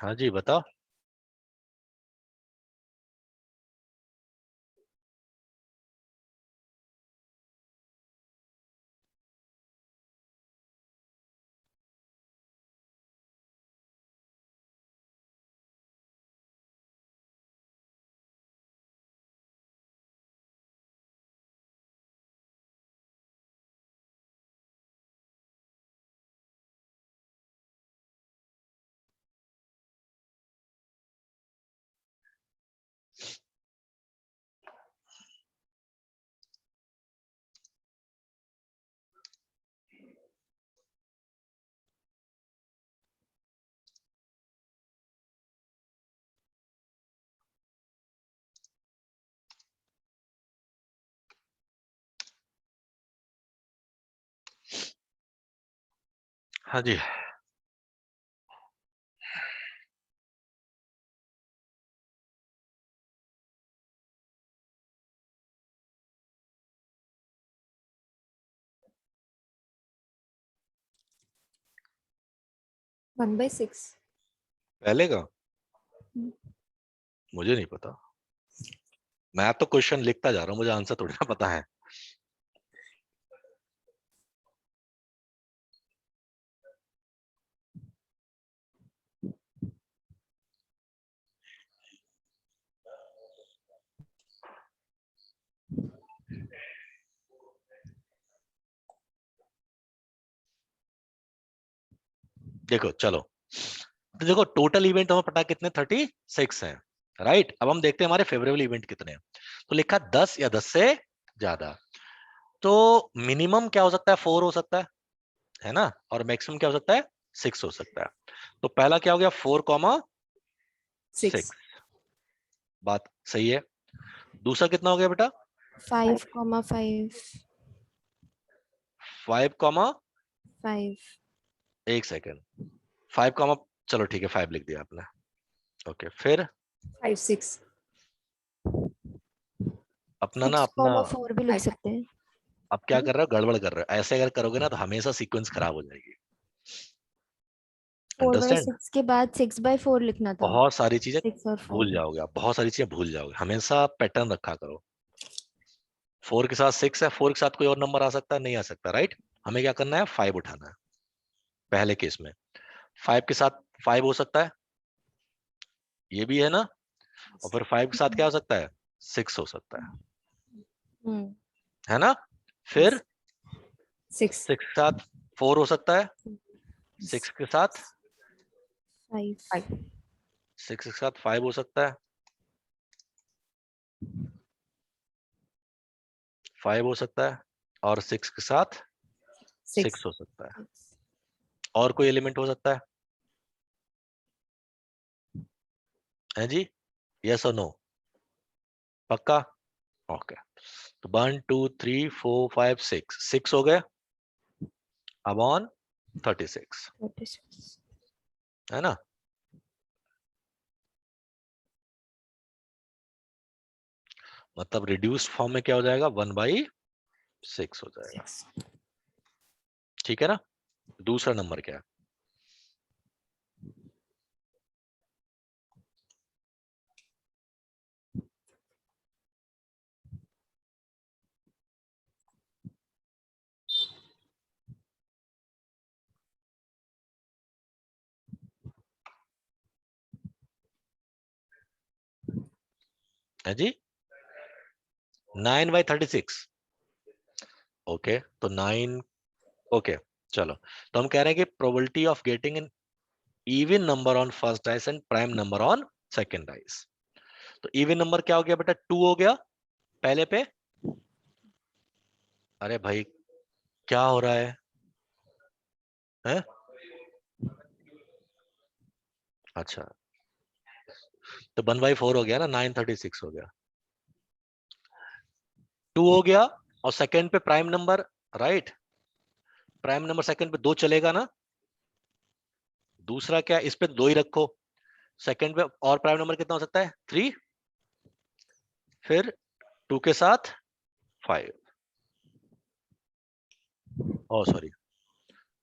हाँ जी बताओ. हाँ जी. One by six. पहले का मुझे नहीं पता. मैं तो क्वेश्चन लिखता जा रहा हूँ, मुझे आंसर थोड़ी ना पता है. देखो चलो, तो देखो टोटल इवेंट हमें पता कितने 36 हैं. राइट. अब हम देखते हैं हमारे फेवरेबल इवेंट कितने हैं. तो लिखा 10 या 10 से ज्यादा. तो मिनिमम क्या हो सकता है, 4 हो सकता है ना, और मैक्सिमम क्या हो सकता है, 6 हो सकता है। तो पहला क्या हो गया, 4,6। 6 बात सही है। दूसरा कितना हो गया बेटा, 5,5 5, 5 एक सेकेंड, 5, चलो ठीक है 5 लिख दिया आपने। ओके फिर 5 6 अपना ना अपना 6,4 भी लिख 5 सकते हैं। अब क्या कर रहे हो, गड़बड़ कर रहे हो। ऐसे अगर करोगे ना तो हमेशा सीक्वेंस खराब हो जाएगी। अंडरस्टैंड? 4/6 के बाद 6/4 लिखना था। बहुत सारी चीजें 6 और 4। भूल जाओगे आप, बहुत सारी चीजें भूल जाओगे, हमेशा पैटर्न रखा करो। 4 के साथ 6 है, 4 के साथ कोई और नंबर आ सकता है, नहीं आ सकता, राइट। हमें क्या करना है, 5 उठाना है पहले केस में। 5 के साथ 5 हो सकता है, ये भी है ना, और फिर 5 के साथ क्या हो सकता है, 6 हो सकता है ना। फिर 6 6 के साथ 4 हो सकता है, 6 के साथ 5 6 के साथ 5 हो सकता है, 5 हो सकता है, और 6 के साथ 6 हो सकता है। और कोई एलिमेंट हो सकता है जी, यस और नो, पक्का? ओके, तो 1 2 3 4 5 6, 6 हो गए। अब ऑन 36, 36 है ना। मतलब रिड्यूस्ड फॉर्म में क्या हो जाएगा, 1/6 हो जाएगा, 6 ठीक है ना। दूसरा नंबर क्या है, है जी, 9/36। ओके तो 9, ओके चलो, तो हम कह रहे हैं कि probability of getting an even number on first dice and prime number on second dice. तो इवन नंबर क्या हो गया बेटा, 2 हो गया पहले पे। अरे भाई क्या हो रहा है? अच्छा, तो 1/4 हो गया ना, 936 हो गया, 2 हो गया, और सेकंड पे prime number, right, prime number second पे 2 चलेगा ना। दूसरा क्या, इस पे 2 ही रखो, सेकंड पे और प्राइम नंबर कितना हो सकता है, 3। फिर 2 के साथ 5, ओ सॉरी,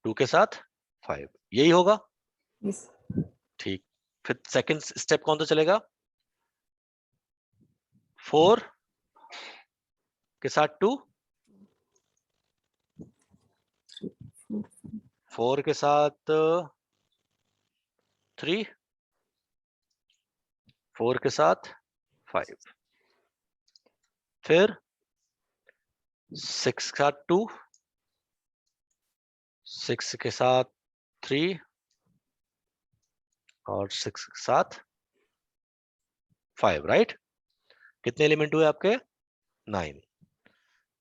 2 के साथ 5, यही होगा, yes ठीक। फिर सेकंड स्टेप कौन सा चलेगा, 4 के साथ 2, 4 के साथ 3, 4 के साथ 5, फिर 6 के साथ 2, 6 के साथ 3, और 6 के साथ 5, राइट। कितने एलिमेंट हुए आपके, 9।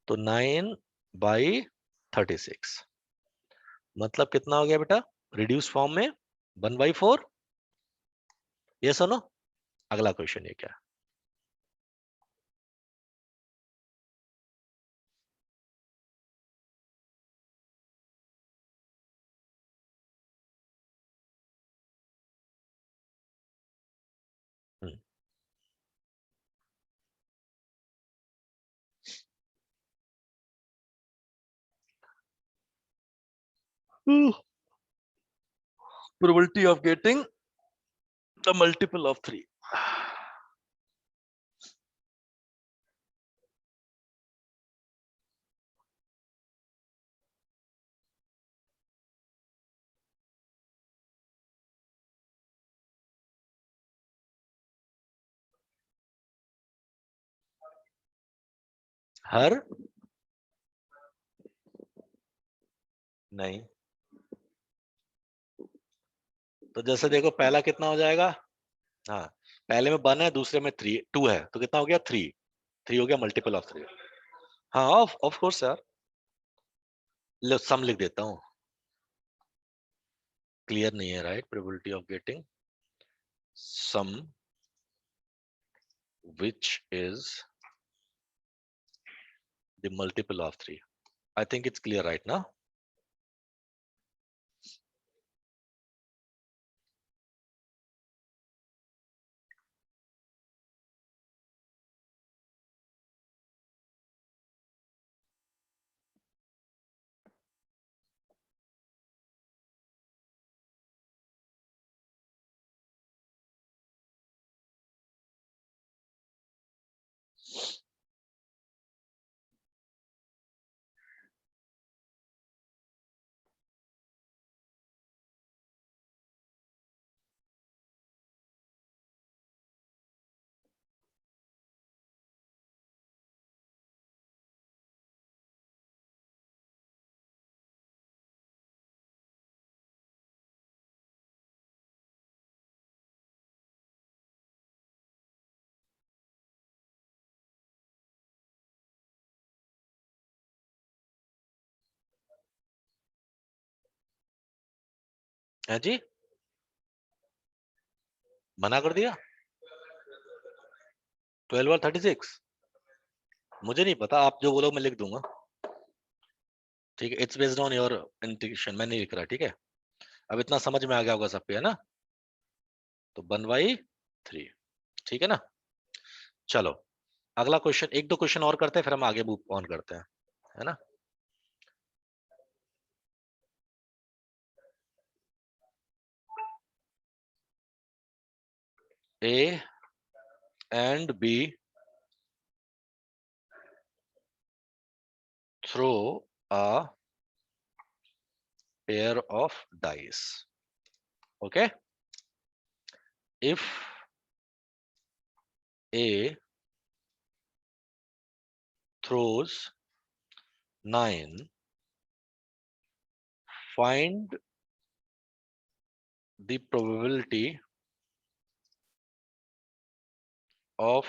तो 9/36 मतलब कितना हो गया बेटा, रिड्यूस फॉर्म में 1/4, ये सुनो। अगला क्वेश्चन ये क्या है, probability of getting the multiple of 3। हर, नहीं, तो जैसे देखो पहला कितना हो जाएगा, हाँ, पहले में 1 है, दूसरे में 2 है, तो कितना हो गया, 3 हो गया मल्टीपल ऑफ 3। हाँ ऑफ कोर्स यार, लो सम लिख देता हूँ, क्लियर नहीं है right, probability of getting some which is the multiple of 3. I think it's clear right now. है जी, मना कर दिया 12 और 36, मुझे नहीं पता, आप जो बोलो मैं लिख दूंगा, ठीक है, it's based on your intuition, मैं नहीं लिख रहा, ठीक है, अब इतना समझ में आ गया होगा सबके, है ना, तो 1/3, ठीक है ना। चलो अगला क्वेश्चन, एक दो क्वेश्चन और करते हैं, फिर हम आगे मूव ऑन करते हैं, है ना। A and B throw a pair of dice. Okay, if A throws 9, find the probability of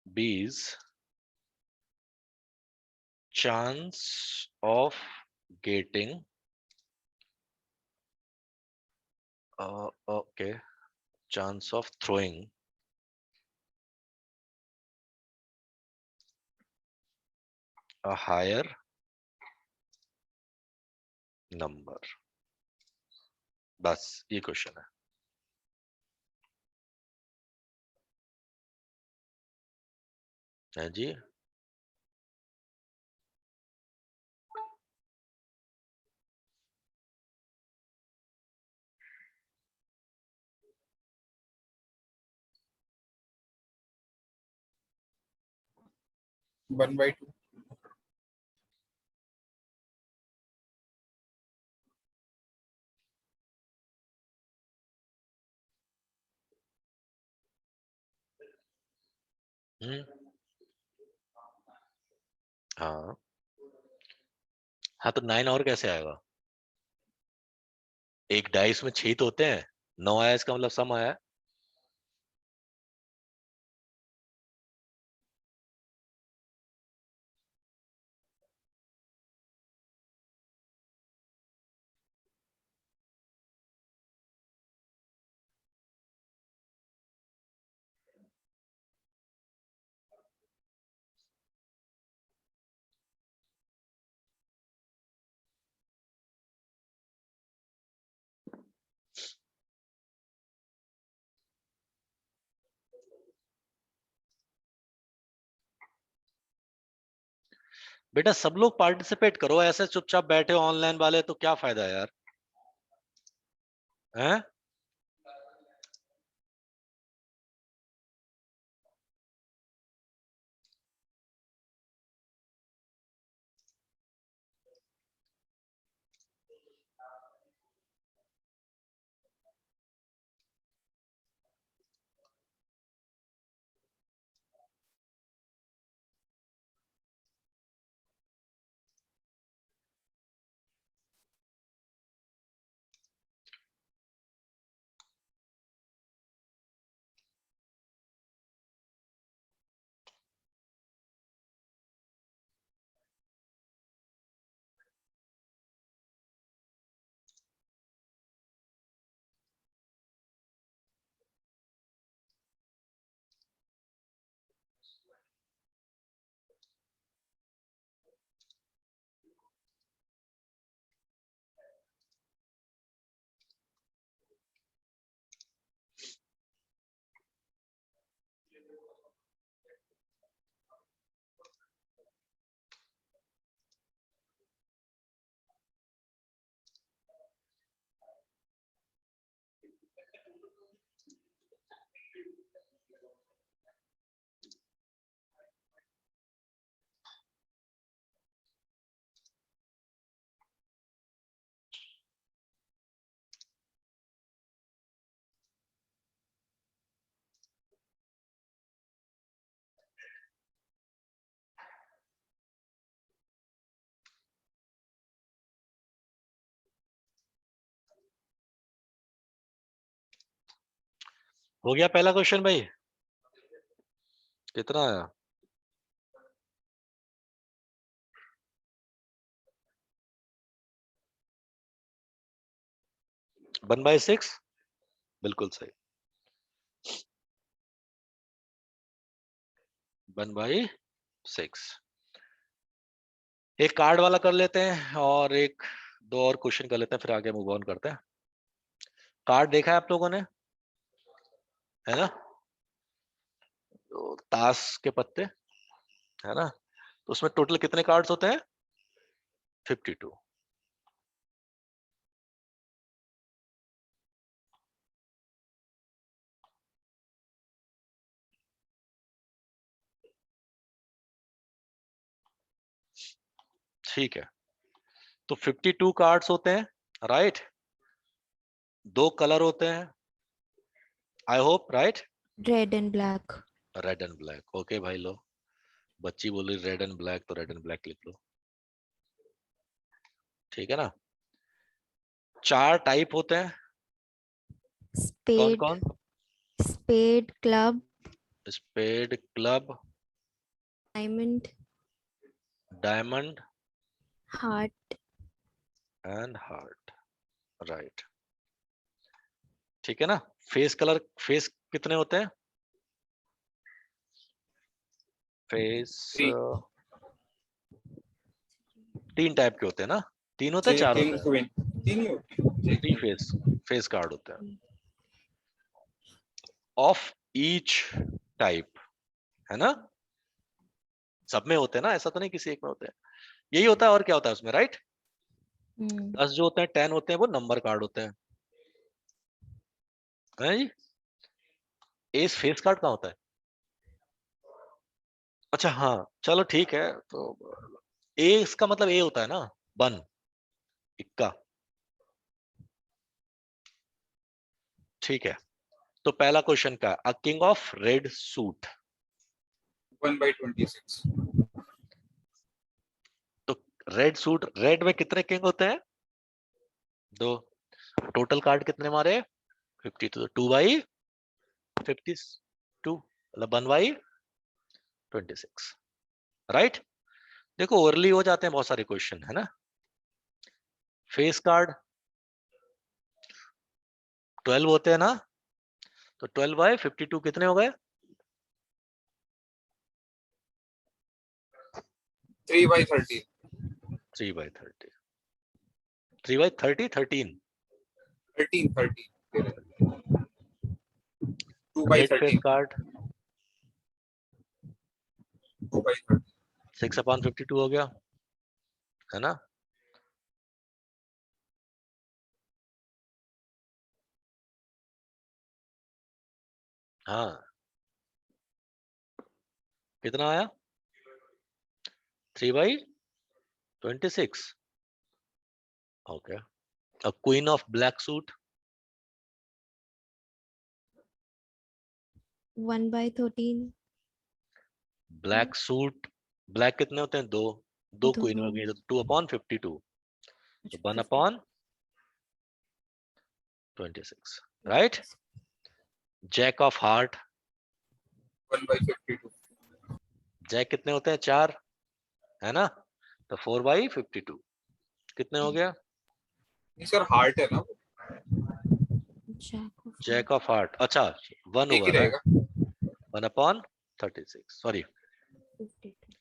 B's chance of getting okay, chance of throwing a higher number, बस ये क्वेश्चन है जी। One by two. हम्म, हाँ हाँ, तो 9 और कैसे आएगा, एक डाइस में 6 तो होते हैं, 9 आया इसका मतलब सम आया। बेटा सब लोग पार्टिसिपेट करो, ऐसे चुपचाप बैठे ऑनलाइन वाले तो क्या फायदा यार, हैं। हो गया पहला क्वेश्चन भाई? कितना आया? वन बाई सिक्स, बिल्कुल सही, 1/6। एक कार्ड वाला कर लेते हैं और एक दो और क्वेश्चन कर लेते हैं, फिर आगे मूव ऑन करते हैं। कार्ड देखा है आप लोगों ने, है ना? तो ताश के पत्ते, है ना? तो उसमें टोटल कितने कार्ड्स होते हैं? 52। ठीक है, तो 52 कार्ड्स होते हैं, राइट? दो कलर होते हैं, I hope, right? Red and black. Red and black, okay भाई। लो, बच्ची बोली रेड एंड ब्लैक, तो रेड एंड ब्लैक लिख लो, ठीक है ना? चार टाइप होते हैं, कौन स्पेड, कौन? Spade, club, spade, club, diamond, diamond heart. And heart, right? ठीक है ना? फेस कलर, फेस कितने होते हैं? फेस 3 तीन टाइप के होते हैं ना? तीन होते हैं, चार किंग होते हैं? क्वीन 3 ही होती है। थ्री फेस, फेस कार्ड होते हैं ऑफ ईच टाइप, है ना? सब में होते हैं ना, ऐसा तो नहीं किसी एक में होते हैं। यही होता है, और क्या होता है उसमें, राइट? 10 जो होते हैं, 10 होते हैं, वो नंबर कार्ड होते हैं, है जी? एस फेस कार्ड कहाँ होता है? अच्छा हाँ, चलो ठीक है। तो ए इसका मतलब ए होता है ना, वन, इक्का, ठीक है। तो पहला क्वेश्चन का, a king of red suit, 1/26 तो रेड सूट, रेड में कितने किंग होते हैं? दो। टोटल कार्ड कितने मारे? 52, 2/52, मतलब 1/26, राइट? देखो ओवरली हो जाते हैं बहुत सारे क्वेश्चन, है ना? फेस कार्ड 12 होते हैं ना, तो 12/52 कितने हो गए? 3/30 3/30, 3/30, 13। 13 रेड फेस 2/13 कार्ड 2/30 6/52 हो गया, है ना? हाँ, कितना आया? 3/26, ओके। अब queen of black suit, 1/13। Black suit, black कितने होते हैं? दो, दो दो। क्वीन हो गई, तो 2/52, तो 1/26, right? Jack of heart, 1/52 jack कितने होते हैं? चार, है ना? तो 4/52 कितने हो गया? नहीं सर हार्ट है ना वो, jack of jack of heart, अच्छा, वन एक ही ओवर है, रहेगा 1/36, सॉरी 52।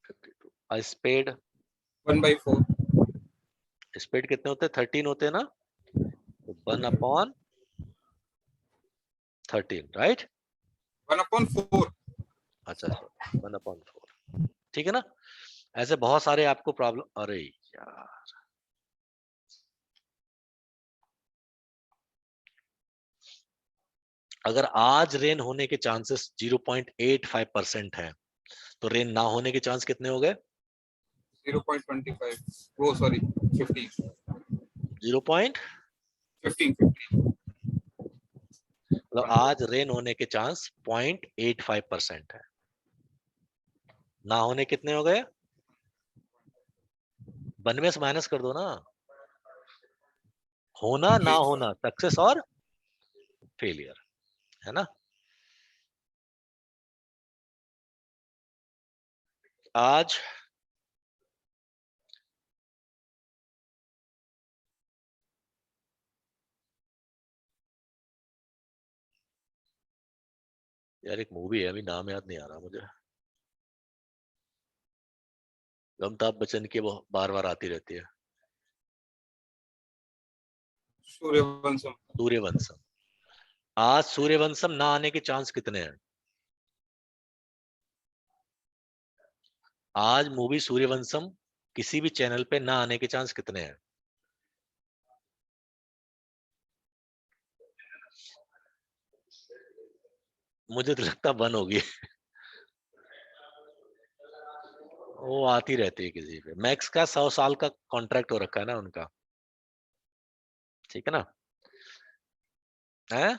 52। स्पेड, 1/4 स्पेड कितने होते हैं? 13 होते हैं ना, तो 1/13, राइट? 1/4 अच्छा, 1/4, ठीक है ना? ऐसे बहुत सारे आपको प्रॉब्लम, अरे यार, अगर आज रेन होने के चांसेस 0.85% है, तो रेन ना होने के चांस कितने हो गए? 0.25 वो सॉरी 15 0. 15 मतलब आज रेन होने के चांस 0.85% है, ना होने कितने हो गए? 92 से माइनस कर दो ना, होना ना होना, सक्सेस और फेलियर, है ना। आज यार एक मूवी है, अभी नाम याद नहीं आ रहा मुझे, अमिताभ बच्चन की, वो बार बार आती रहती है, सूर्यवंशम। सूर्यवंशम। आज सूर्यवंशम ना आने के चांस कितने हैं? आज मूवी सूर्यवंशम किसी भी चैनल पे ना आने के चांस कितने हैं? मुझे तो लगता बंद होगी। वो आती रहती है किसी पे, मैक्स का 100 साल का कॉन्ट्रैक्ट हो रखा है ना उनका, ठीक है ना। है,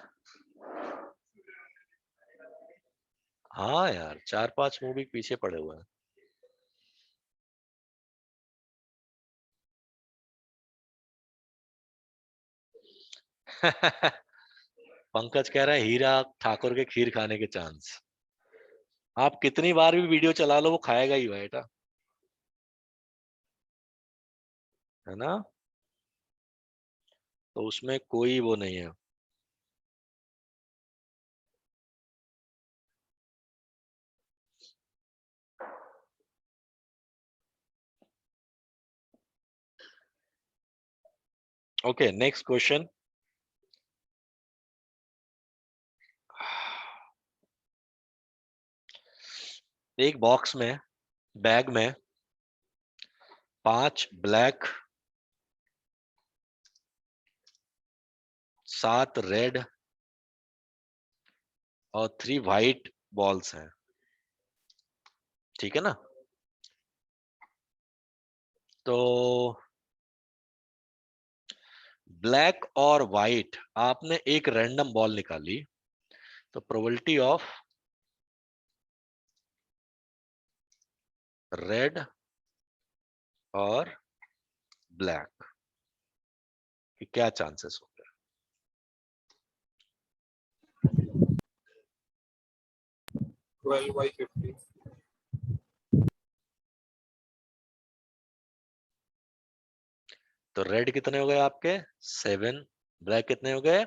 हाँ यार 4-5 मूवी पीछे पड़े हुए हैं। पंकज कह रहा है हीरा ठाकुर के खीर खाने के चांस। आप कितनी बार भी वीडियो चला लो वो खाएगा ही बेटा, है ना। तो उसमें कोई वो नहीं है। Okay, next question. एक बॉक्स में, बैग में 5 ब्लैक, 7 रेड और 3 वाइट बॉल्स हैं, ठीक है ना। तो ब्लैक और वाइट आपने एक रैंडम बॉल निकाली, तो प्रोबेबिलिटी ऑफ रेड और ब्लैक कि क्या चांसेस होंगे? 12/50। तो रेड कितने हो गए आपके 7, ब्लैक कितने हो गए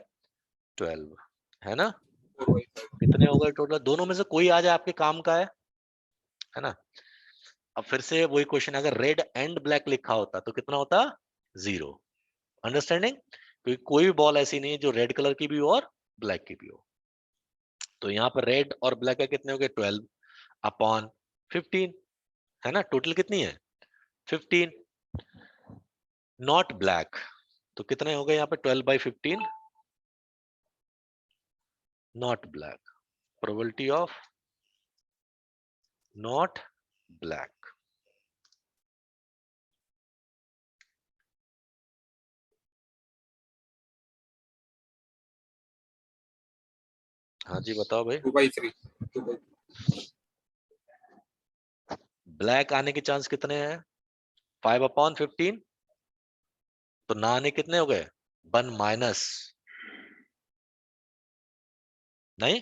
12, है ना। 4/5। कितने हो गए टोटल? दोनों में से कोई आ जाए आपके काम का है ना। अब फिर से वही क्वेश्चन, अगर रेड एंड ब्लैक लिखा होता तो कितना होता? 0। अंडरस्टैंडिंग? क्योंकि कोई भी बॉल ऐसी नहीं है जो रेड कलर की भी हो और ब्लैक की भी हो। तो यहाँ पर रेड और ब्लैक का कितने हो गए 12 अपॉन 15, है ना। टोटल कितनी है 15, नॉट ब्लैक। तो कितने हो गए यहाँ पे 12/15 not black, probability of not black. हाँ जी बताओ भाई। 2/3। 2/3। ब्लैक आने के चांस कितने हैं 5/15, तो ना आने कितने हो गए 1 माइनस, नहीं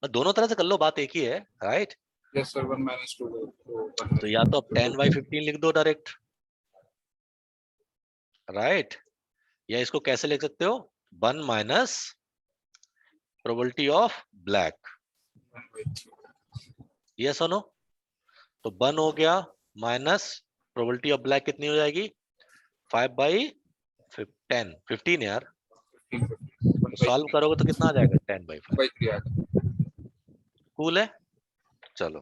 दोनों तरह से कर लो, बात एक ही है, राइट। Yes sir, 1 - 2। तो या तो अब 10/15 लिख दो डायरेक्ट, राइट, या इसको कैसे लिख सकते हो 1 minus probability of black, 1/3। Yes और नो। तो 1 हो गया माइनस प्रोबेबिलिटी ऑफ ब्लैक कितनी हो जाएगी 5/10, 15 यार। 15/15। तो सॉल्व करोगे तो कितना आ जाएगा 10/5। 1/3 आ गया। कूल है। चलो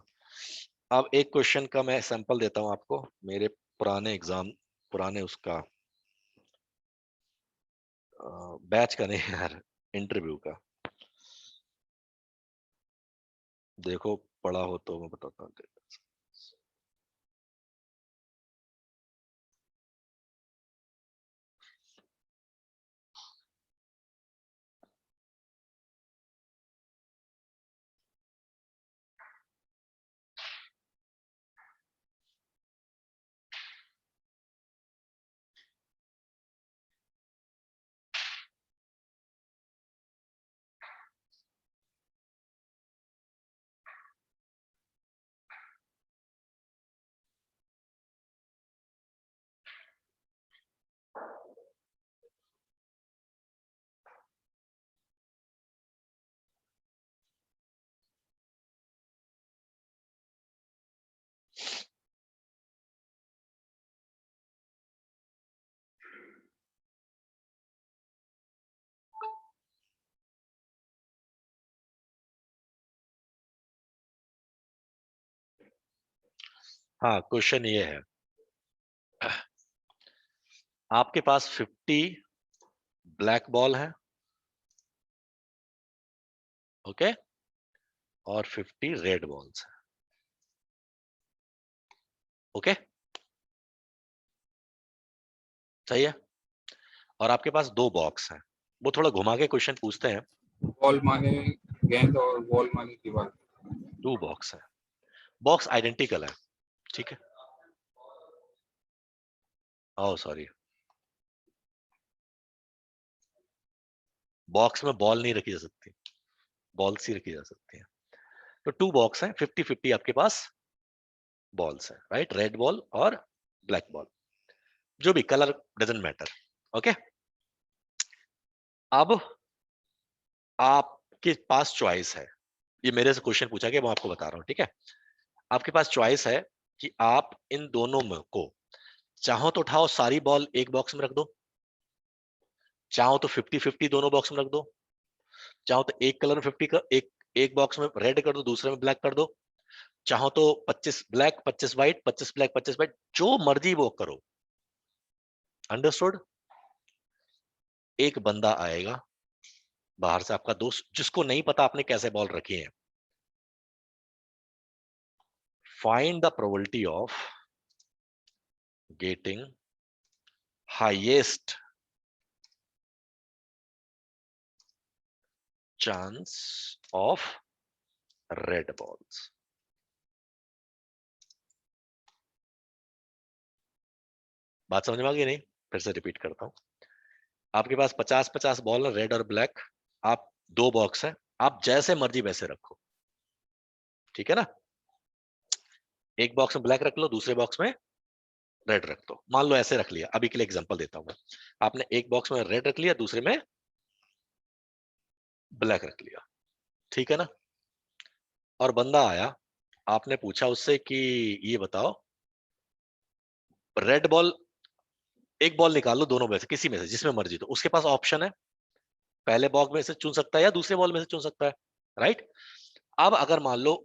अब एक क्वेश्चन का मैं सैंपल देता हूं आपको, मेरे पुराने एग्जाम, पुराने उसका बैच का नहीं यार, इंटरव्यू का। देखो पढ़ा हो तो मैं बताता हूँ। हाँ, क्वेश्चन ये है, आपके पास 50 ब्लैक बॉल है, ओके, और 50 रेड बॉल्स है, ओके, सही है। और आपके पास 2 बॉक्स हैं, वो थोड़ा घुमा के क्वेश्चन पूछते हैं। बॉल माने गेंद और बॉल माने दीवार। 2 बॉक्स है, बॉक्स आइडेंटिकल है, ठीक है। ओह सॉरी, बॉक्स में बॉल नहीं रखी जा सकती, बॉल्स ही रखी जा सकती है। तो 2 बॉक्स है, 50-50 आपके पास बॉल्स है, राइट, रेड बॉल और ब्लैक बॉल, जो भी कलर डजंट मैटर, ओके। अब आपके पास चॉइस है, ये मेरे से क्वेश्चन पूछा गया, मैं आपको बता रहा हूं, ठीक है। आपके पास चॉइस है कि आप इन दोनों में को चाहो तो उठाओ सारी बॉल एक बॉक्स में रख दो, चाहो तो 50-50 दोनों बॉक्स में रख दो, चाहो तो एक कलर में 50 का एक बॉक्स में रेड कर दो, दूसरे में ब्लैक कर दो, चाहो तो 25 ब्लैक 25 व्हाइट, 25 ब्लैक 25 व्हाइट, जो मर्जी वो करो, अंडरस्टूड। एक बंदा आएगा बाहर से, आपका दोस्त, जिसको नहीं पता आपने कैसे बॉल रखी है। Find the probability of getting highest chance of red balls. बात समझ में आ गई नहीं? फिर से रिपीट करता हूं। आपके पास 50-50 बॉल है, रेड और ब्लैक, आप 2 बॉक्स है, आप जैसे मर्जी वैसे रखो, ठीक है ना। एक बॉक्स में ब्लैक रख लो, दूसरे बॉक्स में रेड रख दो, मान लो ऐसे रख लिया, अभी के लिए एग्जांपल देता हूं। आपने एक बॉक्स में रेड रख लिया, दूसरे में ब्लैक रख लिया, ठीक है ना। और बंदा आया, आपने पूछा उससे कि ये बताओ, रेड बॉल, एक बॉल निकाल लो दोनों में से किसी में से, जिसमें मर्जी, तो उसके पास ऑप्शन है, पहले बॉक्स में से चुन सकता है या दूसरे बॉल में से चुन सकता है, राइट। अब अगर मान लो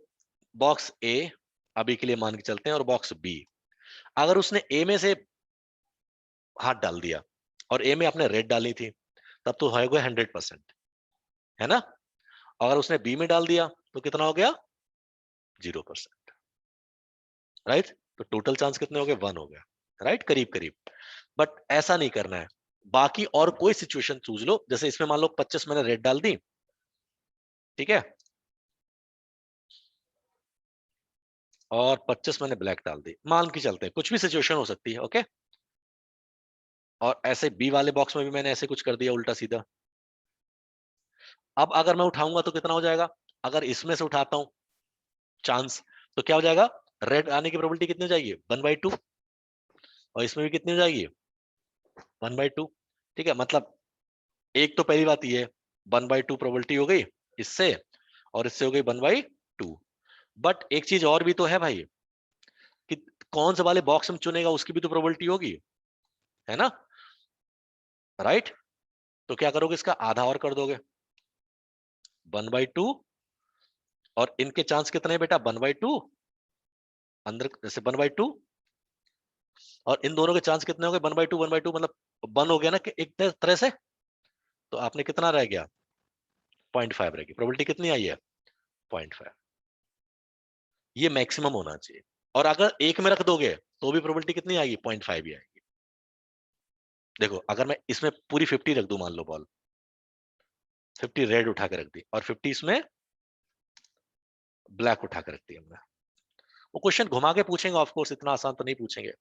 बॉक्स ए, अभी के लिए मान के चलते हैं, और बॉक्स बी, अगर उसने ए में से हाथ डाल दिया और ए में आपने रेड डाली थी, तब तो हो गया 100%, है ना। अगर उसने बी में डाल दिया तो कितना हो गया? 0%, राइट। तो टोटल चांस कितने हो गए? 1 हो गया, राइट, करीब करीब। बट ऐसा नहीं करना है, बाकी और कोई सिचुएशन चूज लो, जैसे इसमें मान लो 25 मैंने रेड डाल दी, ठीक है, और 25 मैंने ब्लैक डाल दी, मान के चलते हैं, कुछ भी सिचुएशन हो सकती है, ओके। और ऐसे बी वाले बॉक्स में भी मैंने ऐसे कुछ कर दिया उल्टा सीधा। अब अगर मैं उठाऊंगा तो कितना हो जाएगा? अगर इसमें से उठाता हूं चांस, तो क्या हो जाएगा? रेड आने की प्रोबेबिलिटी कितनी हो जाएगी? 1/2। और इसमें भी कितनी हो जाएगी? 1/2, ठीक है। मतलब एक तो पहली बात ये 1/2 प्रोबेबिलिटी हो गई इससे, और इससे हो गई 1/2। बट एक चीज और भी तो है भाई, कि कौन से वाले बॉक्स में चुनेगा उसकी भी तो प्रोबेबिलिटी होगी, है ना, राइट। तो क्या करोगे? इसका आधा और कर दोगे, 1/2, और इनके चांस कितने हैं बेटा? 1/2, अंदर जैसे 1/2, और इन दोनों के चांस कितने हो गए? 1/2 1/2, मतलब 1 हो गया ना, कि एक तरह से। तो आपने कितना रह गया? 0.5 रहेगी, प्रोबेबिलिटी कितनी आई है? 0.5। ये मैक्सिमम होना चाहिए, और अगर एक में रख दोगे तो भी प्रोबेबिलिटी कितनी आएगी? 0.5 ही आएगी। देखो, अगर मैं इसमें पूरी 50 रख दूं, मान लो बॉल 50 रेड उठा के रख दी, और 50 इसमें ब्लैक उठा के रख दी हमने, वो क्वेश्चन घुमा के पूछेंगे, ऑफ कोर्स इतना आसान तो नहीं पूछेंगे।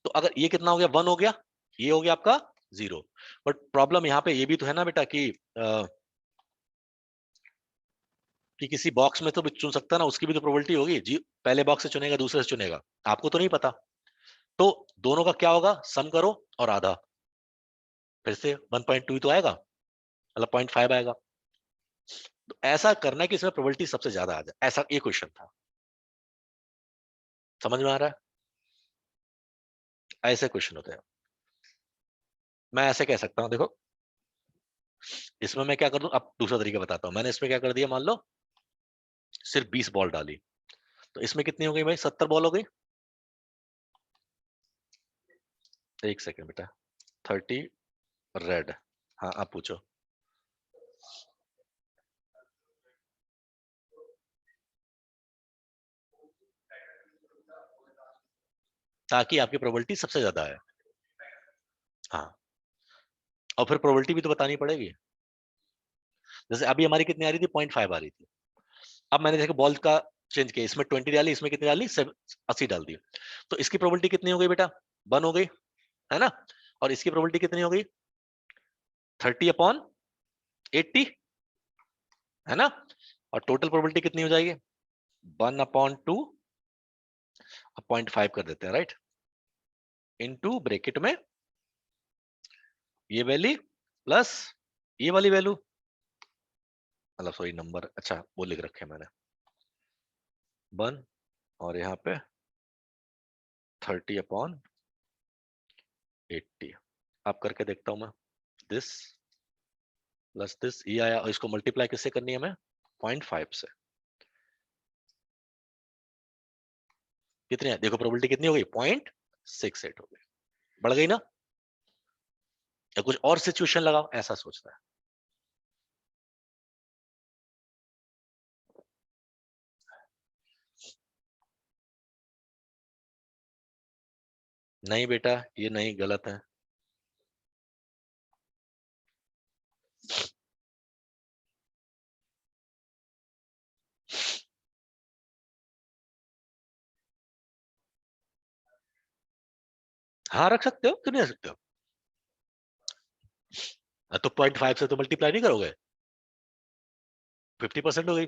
तो अगर ये कितना हो गया? 1 हो गया, ये हो गया आपका 0। बट प्रॉब्लम यहाँ पे ये भी तो है ना बेटा, कि किसी बॉक्स में तो भी चुन सकता है ना, उसकी भी तो प्रोबेबिलिटी होगी जी, पहले बॉक्स से चुनेगा दूसरे से चुनेगा, आपको तो नहीं पता। तो दोनों का क्या होगा? सम करो और आधा, फिर से 1.2 तो आएगा, मतलब 0.5 आएगा। तो ऐसा करना है कि इसमें प्रोबेबिलिटी सबसे ज्यादा आ जाए, ऐसा ये क्वेश्चन था। समझ में आ रहा है? ऐसे क्वेश्चन होते हैं। मैं ऐसे कह सकता हूं, देखो इसमें मैं क्या कर दूं, अब दूसरा तरीका बताता हूं। मैंने इसमें क्या कर दिया, मान लो सिर्फ 20 बॉल डाली, तो इसमें कितनी हो गई भाई? 70 बॉल हो गई, एक सेकंड बेटा, 30 रेड। हाँ आप पूछो। ताकि आपकी प्रोबेबिलिटी सबसे ज्यादा है। हाँ, और फिर प्रोबेबिलिटी भी तो बतानी पड़ेगी। जैसे अभी हमारी कितनी आ रही थी, 0.5 आ रही थी। अब मैंने देखो बॉल का चेंज किया, इसमें 20 डाली, इसमें कितनी डाली, 80 डाल दी। तो इसकी प्रोबेबिलिटी कितनी हो गई बेटा, 1 हो गई, है ना। और इसकी प्रोबेबिलिटी कितनी हो गई, 30/80, है ना। और टोटल प्रोबेबिलिटी कितनी हो जाएगी, 1/2, 0.5 कर देते हैं, राइट, इनटू ब्रैकेट में ये वैल्यू प्लस ये वाली वैल्यू, मतलब सॉरी नंबर, अच्छा वो लिख रखे हैं मैंने 1, और यहाँ पे 30/80। अब करके देखता हूं मैं, दिस प्लस दिस, ये आया, और इसको मल्टीप्लाई किससे करनी है हमें, 0.5 से। कितनी है देखो, प्रोबेबिलिटी कितनी हो गई, 0.68 हो गई, बढ़ गई ना। या कुछ और सिचुएशन लगाओ, ऐसा सोचता है। नहीं बेटा, ये नहीं, गलत है। हाँ रख सकते हो, क्यों नहीं रख सकते हो। तो 0.5 से तो मल्टीप्लाई नहीं करोगे, 50% हो गई।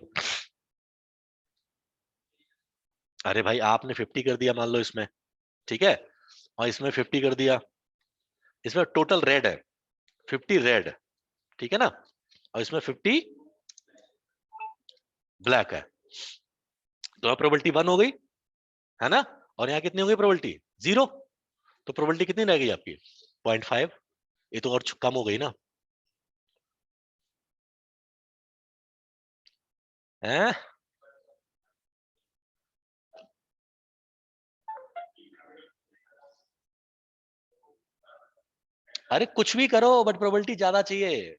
अरे भाई आपने 50 कर दिया मान लो इसमें, ठीक है, और इसमें 50 कर दिया, इसमें टोटल रेड है 50 रेड, ठीक है ना, और इसमें 50 ब्लैक है। तो प्रोबेबिलिटी 1 हो गई, है ना, और यहाँ कितनी हो गई प्रोबेबिलिटी, 0। तो प्रोबेबिलिटी कितनी रह गई आपकी, 0.5। ये तो और कम हो गई ना, है। अरे कुछ भी करो बट प्रोबेबिलिटी ज्यादा चाहिए।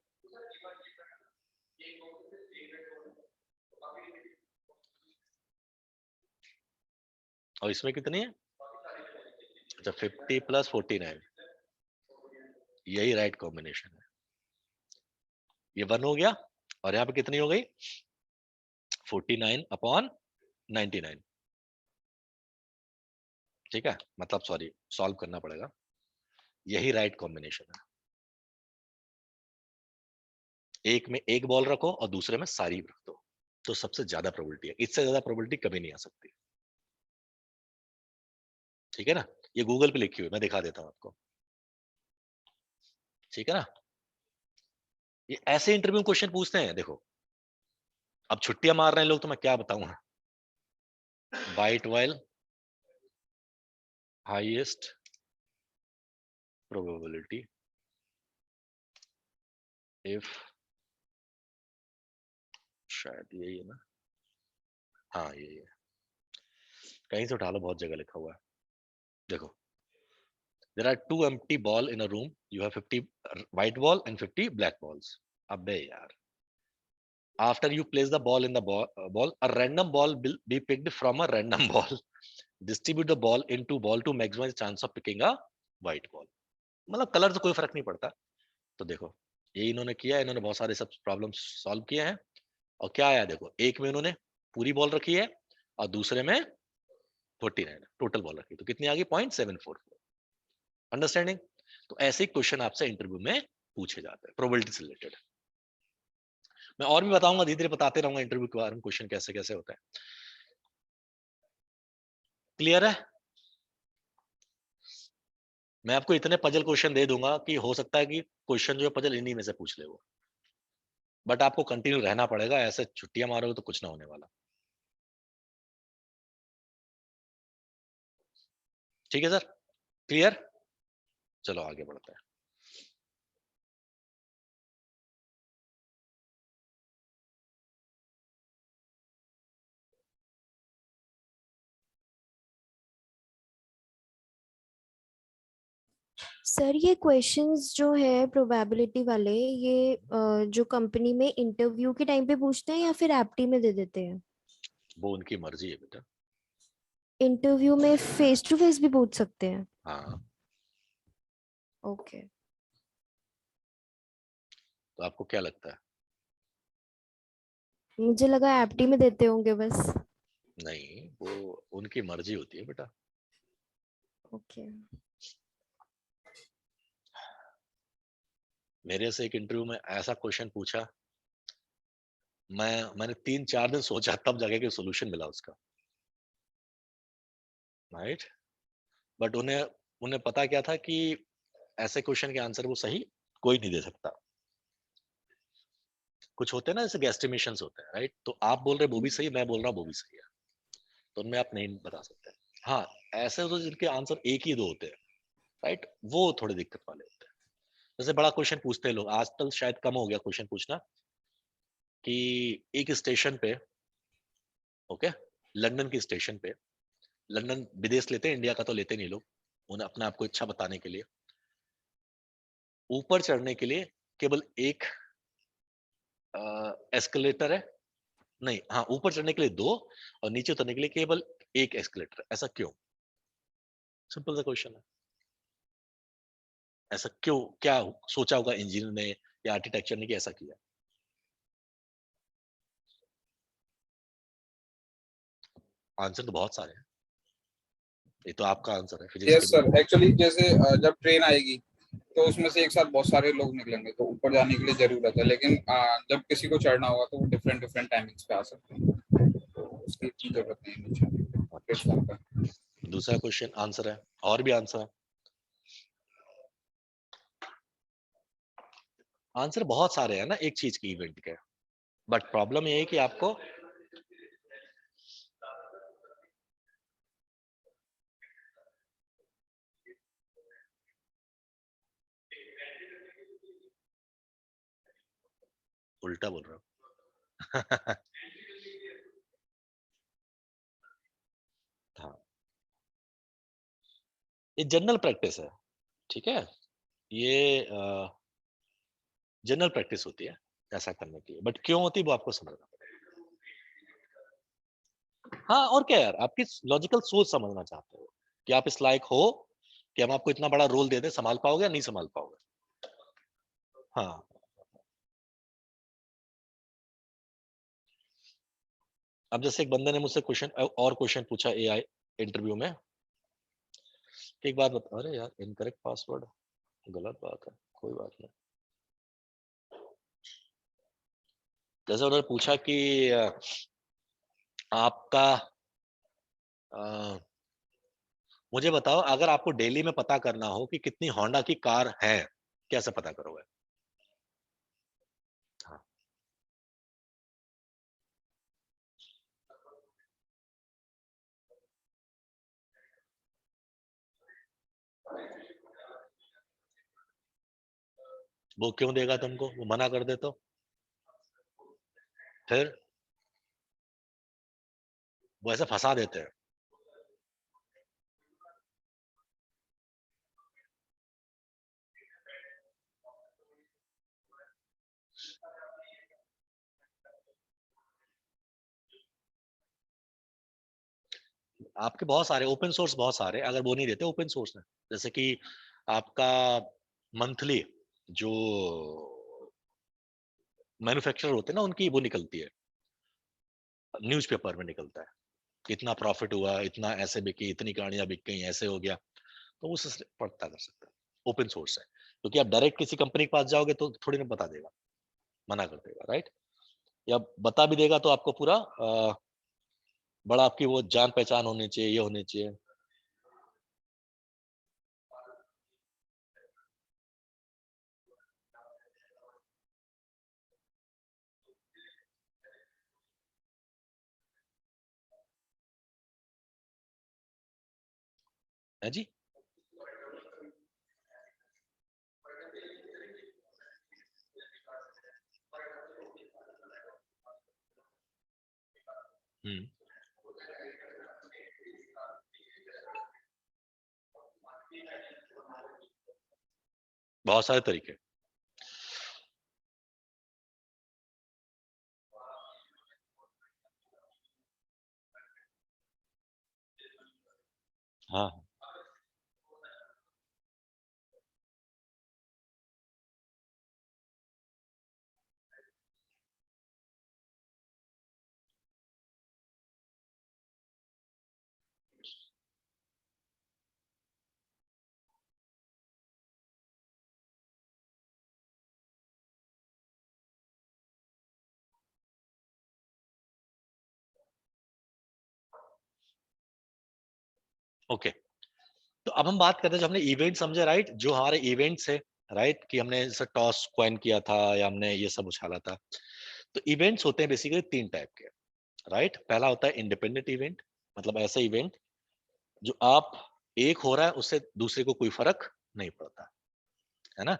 और इसमें कितनी है, अच्छा 50 + 49, यही राइट कॉम्बिनेशन है। ये 1 हो गया, और यहाँ पे कितनी हो गई, 49/99, ठीक है, मतलब सॉरी सॉल्व करना पड़ेगा, यही राइट कॉम्बिनेशन है। एक में एक बॉल रखो और दूसरे में सारी रख दो, तो सबसे ज्यादा प्रोबेबिलिटी है, इससे ज्यादा प्रोबेबिलिटी कभी नहीं आ सकती, ठीक है ना। ये गूगल पे लिखी हुई, मैं दिखा देता हूं आपको, ठीक है ना। ये ऐसे इंटरव्यू क्वेश्चन पूछते हैं, देखो अब छुट्टियां मार रहे हैं लोग, तो मैं क्या बताऊं, bite while highest probability if, शायद यही है ना, हाँ यही है, कहीं से उठा लो, बहुत जगह लिखा हुआ है। देखो, there are 2 empty ball in a room, you have 50 white ball and 50 black balls। अबे यार, after you place the ball in the ball, a random ball will be picked from a random ball। distribute the ball into ball to maximize chance of picking a white ball। मतलब colour से कोई फर्क नहीं पड़ता। तो देखो ये इन्होंने किया, इन्होंने बहुत सारे सब प्रॉब्लम सॉल्व किए हैं, और क्या आया देखो, एक में इन्होंने पूरी बॉल रखी है और दूसरे में 49 टोटल बॉल रखी, तो कितनी आ गई, 0.744। अंडरस्टैंडिंग। तो ऐसे ही क्वेश्चन आपसे इंटरव्यू में पूछे जाते हैं प्रोबेबिलिटी से रिलेटेड। मैं और भी बताऊंगा, धीरे धीरे बताते रहूंगा इंटरव्यू के बारे में, क्वेश्चन कैसे कैसे होता है। क्लियर है। मैं आपको इतने पजल क्वेश्चन दे दूंगा कि हो सकता है कि क्वेश्चन जो है पजल इन्हीं में से पूछ ले वो, बट आपको कंटिन्यू रहना पड़ेगा, ऐसे छुट्टियां मारोगे तो कुछ ना होने वाला। ठीक है सर, क्लियर, चलो आगे बढ़ते हैं। सर ये क्वेश्चंस जो है प्रोबेबिलिटी वाले, ये जो कंपनी में इंटरव्यू के टाइम पे पूछते हैं या फिर एप्टी में दे देते हैं? वो उनकी मर्जी है बेटा। इंटरव्यू में फेस टू फेस भी पूछ सकते हैं? हाँ, ओके। तो आपको क्या लगता है? मुझे लगा एप्टी में देते होंगे बस। नहीं, वो उनकी मर्जी होती है बेटा। ओके। मेरे से एक इंटरव्यू में ऐसा क्वेश्चन पूछा, मैंने 3-4 दिन सोचा, तब जाके के सॉल्यूशन मिला उसका, राइट। बट उन्हें उन्हें पता क्या था कि ऐसे क्वेश्चन के आंसर वो सही कोई नहीं दे सकता। कुछ होते हैं ना, जैसे गेस्टिमेशंस होते हैं, राइट। तो आप बोल रहे वो भी सही, मैं बोल रहा हूँ वो भी सही है, तो उनमें आप नहीं बता सकते। हाँ, ऐसे तो जिनके आंसर एक ही दो होते हैं, राइट, वो थोड़े दिक्कत वाले होते हैं। जैसे बड़ा क्वेश्चन पूछते हैं लोग, आजकल शायद कम हो गया क्वेश्चन पूछना, कि एक स्टेशन पे, ओके, लंदन की स्टेशन पे, लंदन विदेश लेते हैं, इंडिया का तो लेते नहीं लोग, उन्हें अपने आप को इच्छा बताने के लिए, ऊपर चढ़ने के लिए केवल एक एस्केलेटर है, नहीं, हाँ, ऊपर चढ़ने के लिए 2 और नीचे उतरने के लिए केवल एक एस्केलेटर। ऐसा क्यों? सिंपल सा क्वेश्चन है। ऐसा क्यों? क्या सोचा होगा इंजीनियर ने या आर्किटेक्चर ने कि ऐसा किया? आंसर तो बहुत सारे हैं, ये तो आपका आंसर है फिजिक्स यस के सर, एक्चुअली जैसे जब ट्रेन आएगी तो उसमें से एक साथ बहुत सारे लोग निकलेंगे, तो ऊपर जाने के लिए जरूरत है, लेकिन जब किसी को चढ़ना होगा तो वो डिफरेंट डिफरेंट टाइमिंग्स पे आ सकते हैं, तो उसकी इतनी जरूरत नहीं है नीचे अच्छा, प्लेटफॉर्म पे। दूसरा क्वेश्चन आंसर है, और भी आंसर है। आंसर बहुत सारे हैं ना एक चीज की, इवेंट के, बट प्रॉब्लम ये है कि आपको उल्टा बोल रहा हूँ। हाँ, ये जनरल प्रैक्टिस है, ठीक है, ये जनरल प्रैक्टिस होती है ऐसा करने की, बट क्यों होती है वो आपको समझना पड़ेगा। हाँ, और क्या यार, आपकी लॉजिकल सोच समझना चाहते हो कि आप इस लायक हो कि हम आपको इतना बड़ा रोल दे दें, संभाल पाओगे या नहीं संभाल पाओगे। हाँ, अब जैसे एक बंदे ने मुझसे क्वेश्चन और क्वेश्चन पूछा एआई इंटरव्यू में, कि एक बात बता, अरे यार इनकरेक्ट पासवर्ड, गलत बात है, कोई बात नहीं। जैसे उन्होंने पूछा कि आपका मुझे बताओ, अगर आपको डेली में पता करना हो कि कितनी होंडा की कार है, कैसे पता करोगे? हाँ, वो क्यों देगा तुमको, वो मना कर दे तो फिर वो ऐसे फंसा देते हैं। आपके बहुत सारे ओपन सोर्स, बहुत सारे, अगर वो नहीं देते ओपन सोर्स में, जैसे कि आपका मंथली जो मैन्युफैक्चरर होते हैं ना, उनकी वो निकलती है, न्यूज़पेपर में निकलता है, कितना प्रॉफिट हुआ, इतना ऐसे बिकी, इतनी गाड़ियां बिक गई, ऐसे हो गया, तो उससे पता कर सकते हैं, ओपन सोर्स है। क्योंकि आप डायरेक्ट किसी कंपनी के पास जाओगे तो थोड़ी ना बता देगा, मना कर देगा, राइट। या बता भी देगा तो आपको पूरा बड़ा आपकी वो जान पहचान होनी चाहिए, ये होनी चाहिए। है जी। हम्म। बहुत सारे तरीके। हाँ ओके, तो अब हम बात करते हैं जो हमने इवेंट समझे, राइट, जो हमारे इवेंट्स है, राइट, कि हमने जैसे टॉस कॉइन किया था या हमने ये सब उछाला था। तो इवेंट्स होते हैं बेसिकली 3 टाइप के, राइट। पहला होता है इंडिपेंडेंट इवेंट, मतलब ऐसा इवेंट जो आप एक हो रहा है उससे दूसरे को कोई फर्क नहीं पड़ता, है ना।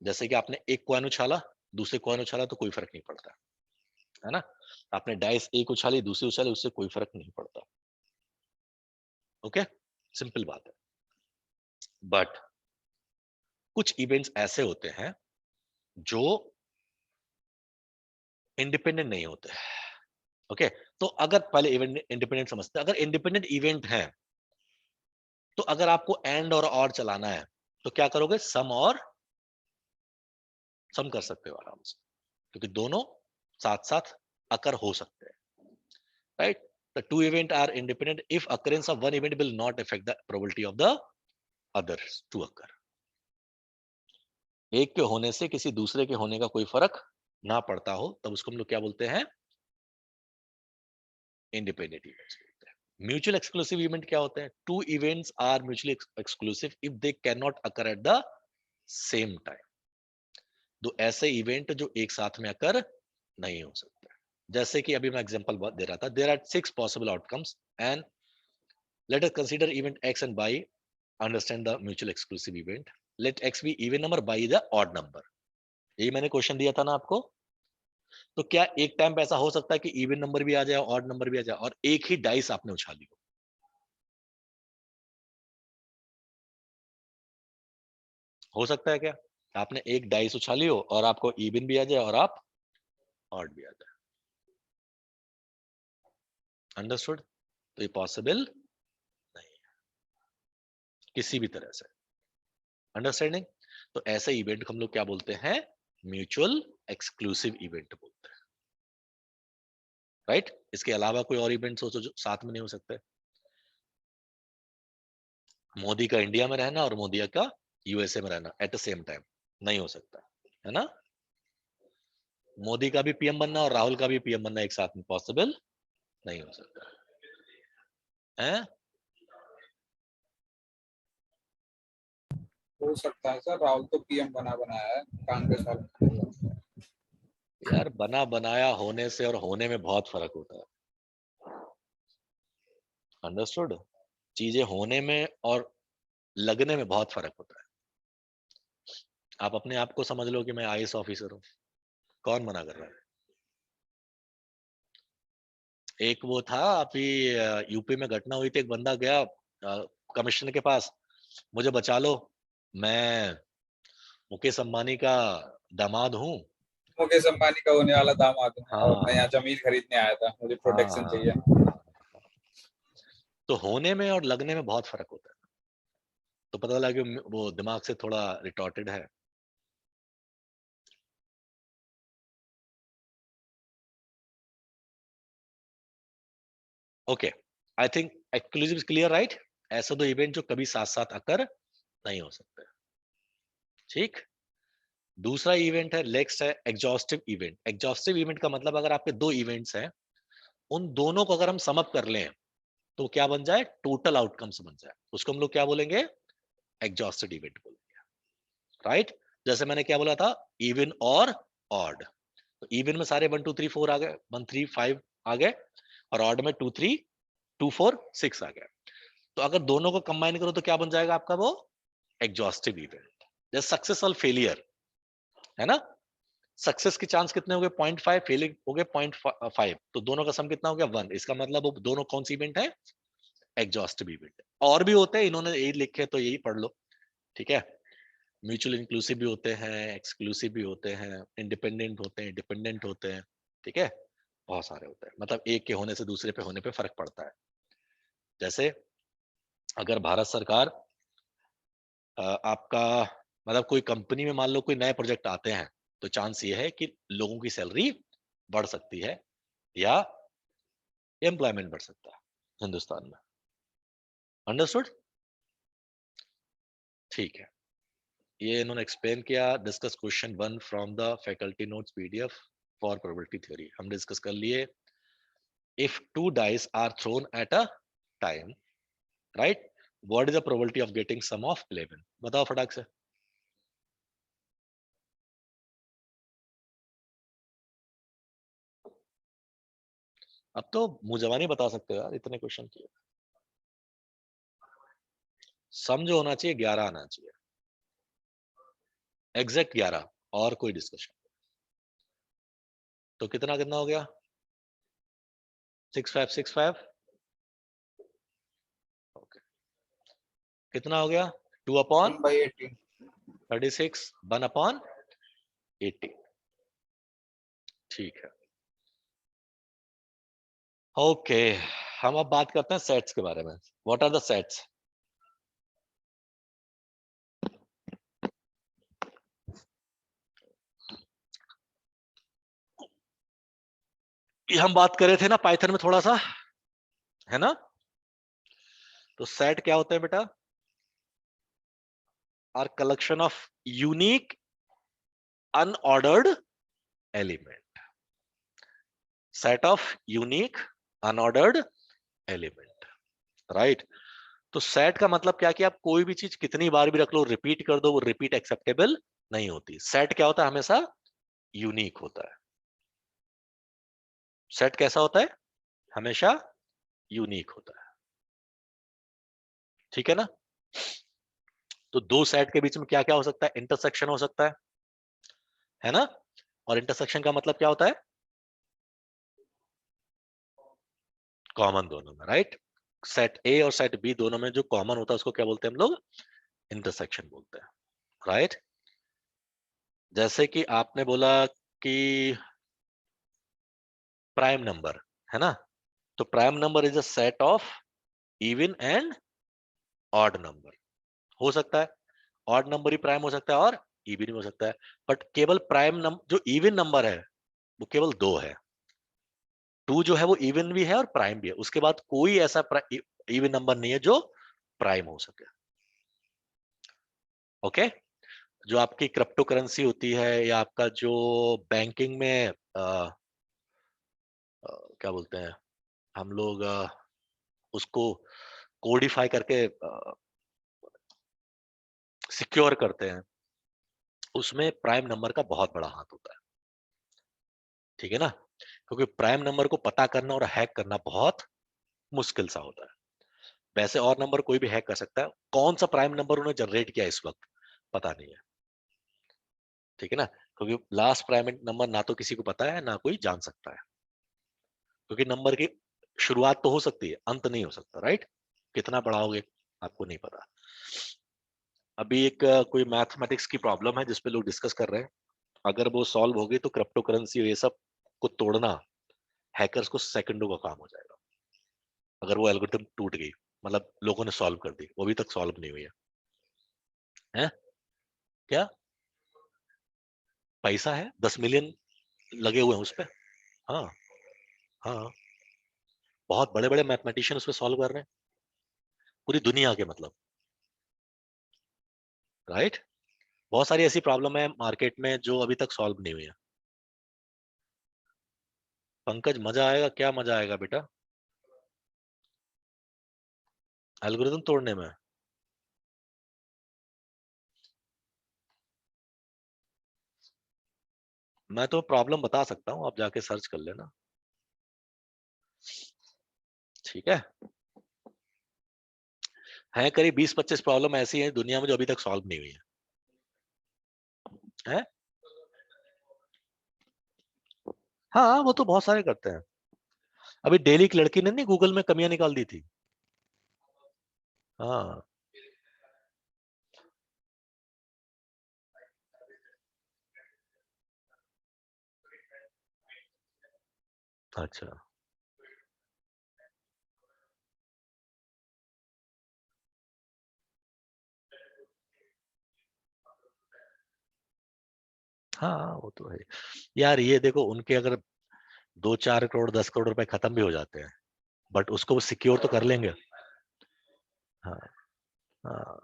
जैसे कि आपने एक कॉइन उछाला, दूसरे कॉइन उछाला तो कोई फर्क नहीं पड़ता, है ना। आपने डाइस एक उछाली, दूसरी उछाली, उससे कोई फर्क नहीं पड़ता। ओके, सिंपल बात है। बट कुछ इवेंट्स ऐसे होते हैं जो इंडिपेंडेंट नहीं होते। ओके, तो अगर पहले इवेंट इंडिपेंडेंट समझते हैं, अगर इंडिपेंडेंट इवेंट है तो अगर आपको एंड और चलाना है तो क्या करोगे, सम कर सकते हो आराम से, क्योंकि दोनों साथ साथ अकर हो सकते हैं, right. The two events are independent if occurrence of one event will not affect the probability of the others to occur. एक के होने से किसी दूसरे के होने का कोई फर्क ना पड़ता हो तब उसको हम लोग क्या बोलते हैं, इंडिपेंडेंट इवेंट्स बोलते हैं। म्यूचुअल एक्सक्लूसिव इवेंट क्या होते हैं, two events are mutually exclusive if they can not occur at the same time. दो ऐसे इवेंट जो एक साथ में अकर नहीं हो सकते। जैसे कि अभी मैं एग्जांपल दे रहा था, there are 6 possible outcomes and let us consider event x and y, understand the mutual exclusive event. Let x be even number, y the odd number. यही मैंने क्वेश्चन दिया था ना आपको। तो क्या एक टाइम पे ऐसा हो सकता है कि इवन नंबर भी आ जाए, ऑड नंबर भी आ जाए, और एक ही डाइस आपने उछाली हो? हो सकता है क्या, आपने एक डाइस उछाली हो और आपको इवन भी आ जाए और आप ऑड भी आ जाए? अंडरस्टूड? तो ये पॉसिबल नहीं है किसी भी तरह से। अंडरस्टैंडिंग? तो ऐसे इवेंट को हम लोग क्या बोलते हैं, म्यूचुअल एक्सक्लूसिव इवेंट बोलते हैं, राइट। इसके अलावा कोई और इवेंट्स हो जो साथ में नहीं हो सकते। मोदी का इंडिया में रहना और मोदी का यूएसए में रहना एट द सेम टाइम नहीं हो सकता, है ना। मोदी का भी पीएम बनना और राहुल का भी पीएम बनना एक साथ में पॉसिबल नहीं हो सकता है। हो सकता है सर, राहुल तो पीएम बना बनाया है कांग्रेस वाले। यार बना बनाया होने से और होने में बहुत फर्क होता है। अंडरस्टूड? चीजें होने में और लगने में बहुत फर्क होता है। आप अपने आप को समझ लो कि मैं आईएएस ऑफिसर हूँ, कौन मना कर रहा है? एक वो था अभी यूपी में घटना हुई थी, एक बंदा गया कमिश्नर के पास, मुझे बचा लो, मैं मुकेश अंबानी का दामाद हूँ। मुकेश अंबानी का होने वाला दामाद हूँ और मैं यहाँ हाँ जमीन खरीदने आया था, मुझे प्रोटेक्शन हाँ, चाहिए। तो होने में और लगने में बहुत फर्क होता है। तो पता लगा कि वो दिमाग से थोड़ा रिटॉर्टेड है। Okay, I think exclusive clear, right. ऐसे दो इवेंट जो कभी साथ साथ अकर नहीं हो सकते, ठीक। दूसरा इवेंट है, नेक्स्ट है एग्जॉस्टिव इवेंट। एग्जॉस्टिव इवेंट का मतलब अगर आपके दो इवेंट्स हैं, उन दोनों को अगर हम सम अप कर लें तो क्या बन जाए, टोटल आउटकम्स बन जाए, उसको हम लोग क्या बोलेंगे, एग्जॉस्टिव इवेंट बोलेंगे, राइट। जैसे मैंने क्या बोला था, इवन और ऑड। तो इवन में सारे 1 2 3 4 आ गए, 1 3 5 आ गए, और ऑड में 2 3 2 4 6 आ गए। तो अगर दोनों को कंबाइन करो तो क्या बन जाएगा आपका वो, एग्जॉस्टिव इवेंट। जैसे सक्सेस और फेलियर, है ना। सक्सेस के चांस कितने हो गए, 0.5, फेलियर हो गए 0.5, तो दोनों का सम कितना हो गया, 1। इसका मतलब वो दोनों कौन सी इवेंट है, एग्जॉस्टिव इवेंट। और भी होते हैं, इन्होंने यही लिखे तो यही पढ़ लो, ठीक है। म्यूचुअल इंक्लूसिव भी होते हैं, एक्सक्लूसिव भी होते हैं, इंडिपेंडेंट होते हैं, डिपेंडेंट होते हैं, ठीक है, बहुत सारे होते हैं। मतलब एक के होने से दूसरे पे होने पे फर्क पड़ता है। जैसे अगर भारत सरकार आपका मतलब कोई कंपनी में मान लो कोई नए प्रोजेक्ट आते हैं, तो चांस ये है कि लोगों की सैलरी बढ़ सकती है या एम्प्लॉयमेंट बढ़ सकता है हिंदुस्तान में। अंडरस्टूड? ठीक है, ये इन्होंने एक्सप्लेन किया। Discuss question 1 from the faculty notes PDF for probability theory. हम डिस्कस कर लिए। If 2 dice are thrown at a time, right, what is the probability of getting sum of 11? बताओ फटाक से। अब तो मुंह जवानी बता सकते हो यार, इतने क्वेश्चन किए। सम जो होना चाहिए 11 आना चाहिए, एग्जैक्ट 11, और कोई डिस्कशन। तो कितना कितना हो गया? 6565। ओके, कितना हो गया? 2 upon 1/18। 36, 1 upon 80। ठीक है, ओके। हम अब बात करते हैं सेट्स के बारे में। What are the sets? ये हम बात कर रहे थे ना पाइथन में थोड़ा सा, है ना? तो सेट क्या होता है बेटा? Are collection of unique unordered element. Set of unique unordered element, right? तो सेट का मतलब क्या कि आप कोई भी चीज कितनी बार भी रख लो, रिपीट कर दो, वो रिपीट एक्सेप्टेबल नहीं होती। सेट क्या होता है? हमेशा यूनिक होता है। सेट कैसा होता है? हमेशा यूनिक होता है, ठीक है ना? तो दो सेट के बीच में क्या क्या हो सकता है? इंटरसेक्शन हो सकता है ना? और इंटरसेक्शन का मतलब क्या होता है? कॉमन दोनों में, राइट? सेट ए और सेट बी दोनों में जो कॉमन होता है उसको क्या बोलते हैं हम लोग? इंटरसेक्शन बोलते हैं, राइट? जैसे कि आपने बोला कि प्राइम नंबर, है ना? तो prime number is a set of even and odd number. हो सकता है ऑड नंबर ही प्राइम हो सकता है और इवन भी हो सकता है, बट केवल प्राइम नंबर जो इवन नंबर है वो केवल 2 है। 2 जो है वो इवन भी है और प्राइम भी है, उसके बाद कोई ऐसा इवन नंबर नहीं है जो प्राइम हो सके। ओके? जो आपकी क्रिप्टो करेंसी होती है या आपका जो बैंकिंग में क्या बोलते हैं हम लोग, उसको कोडिफाई करके सिक्योर करते हैं, उसमें प्राइम नंबर का बहुत बड़ा हाथ होता है, ठीक है ना? क्योंकि प्राइम नंबर को पता करना और हैक करना बहुत मुश्किल सा होता है। वैसे और नंबर कोई भी हैक कर सकता है, कौन सा प्राइम नंबर उन्होंने जनरेट किया इस वक्त पता नहीं है, ठीक है ना? क्योंकि लास्ट प्राइम नंबर ना तो किसी को पता है ना कोई जान सकता है, क्योंकि नंबर की शुरुआत तो हो सकती है, अंत नहीं हो सकता, राइट? कितना बढ़ाओगे आपको नहीं पता। अभी एक कोई मैथमेटिक्स की प्रॉब्लम है जिसपे लोग डिस्कस कर रहे हैं, अगर वो सॉल्व होगी तो क्रिप्टो करेंसी और ये सब को तोड़ना हैकर्स को सेकंडों का काम हो जाएगा। अगर वो एल्गोरिथम टूट गई, मतलब लोगों ने सॉल्व कर दी, वो अभी तक सॉल्व नहीं हुई है, हैं? क्या पैसा है? 10 मिलियन लगे हुए हैं उस पे। हाँ, हाँ, बहुत बड़े बड़े मैथमेटिशियन उस पे सॉल्व कर रहे हैं, पूरी दुनिया के, मतलब, राइट? बहुत सारी ऐसी प्रॉब्लम है मार्केट में जो अभी तक सॉल्व नहीं हुई है। पंकज, मजा आएगा? क्या मजा आएगा बेटा एल्गोरिथम तोड़ने में? मैं तो प्रॉब्लम बता सकता हूँ, आप जाके सर्च कर लेना, ठीक है करीब 20-25 प्रॉब्लम ऐसी है दुनिया में जो अभी तक सॉल्व नहीं हुई है? हाँ, वो तो बहुत सारे करते हैं। अभी डेली की लड़की ने नहीं गूगल में कमियां निकाल दी थी। हाँ, अच्छा, हाँ वो तो है यार। ये देखो, उनके अगर 2-4 करोड़ 10 करोड़ रुपए खत्म भी हो जाते हैं, बट उसको वो सिक्योर तो कर लेंगे। हाँ हाँ,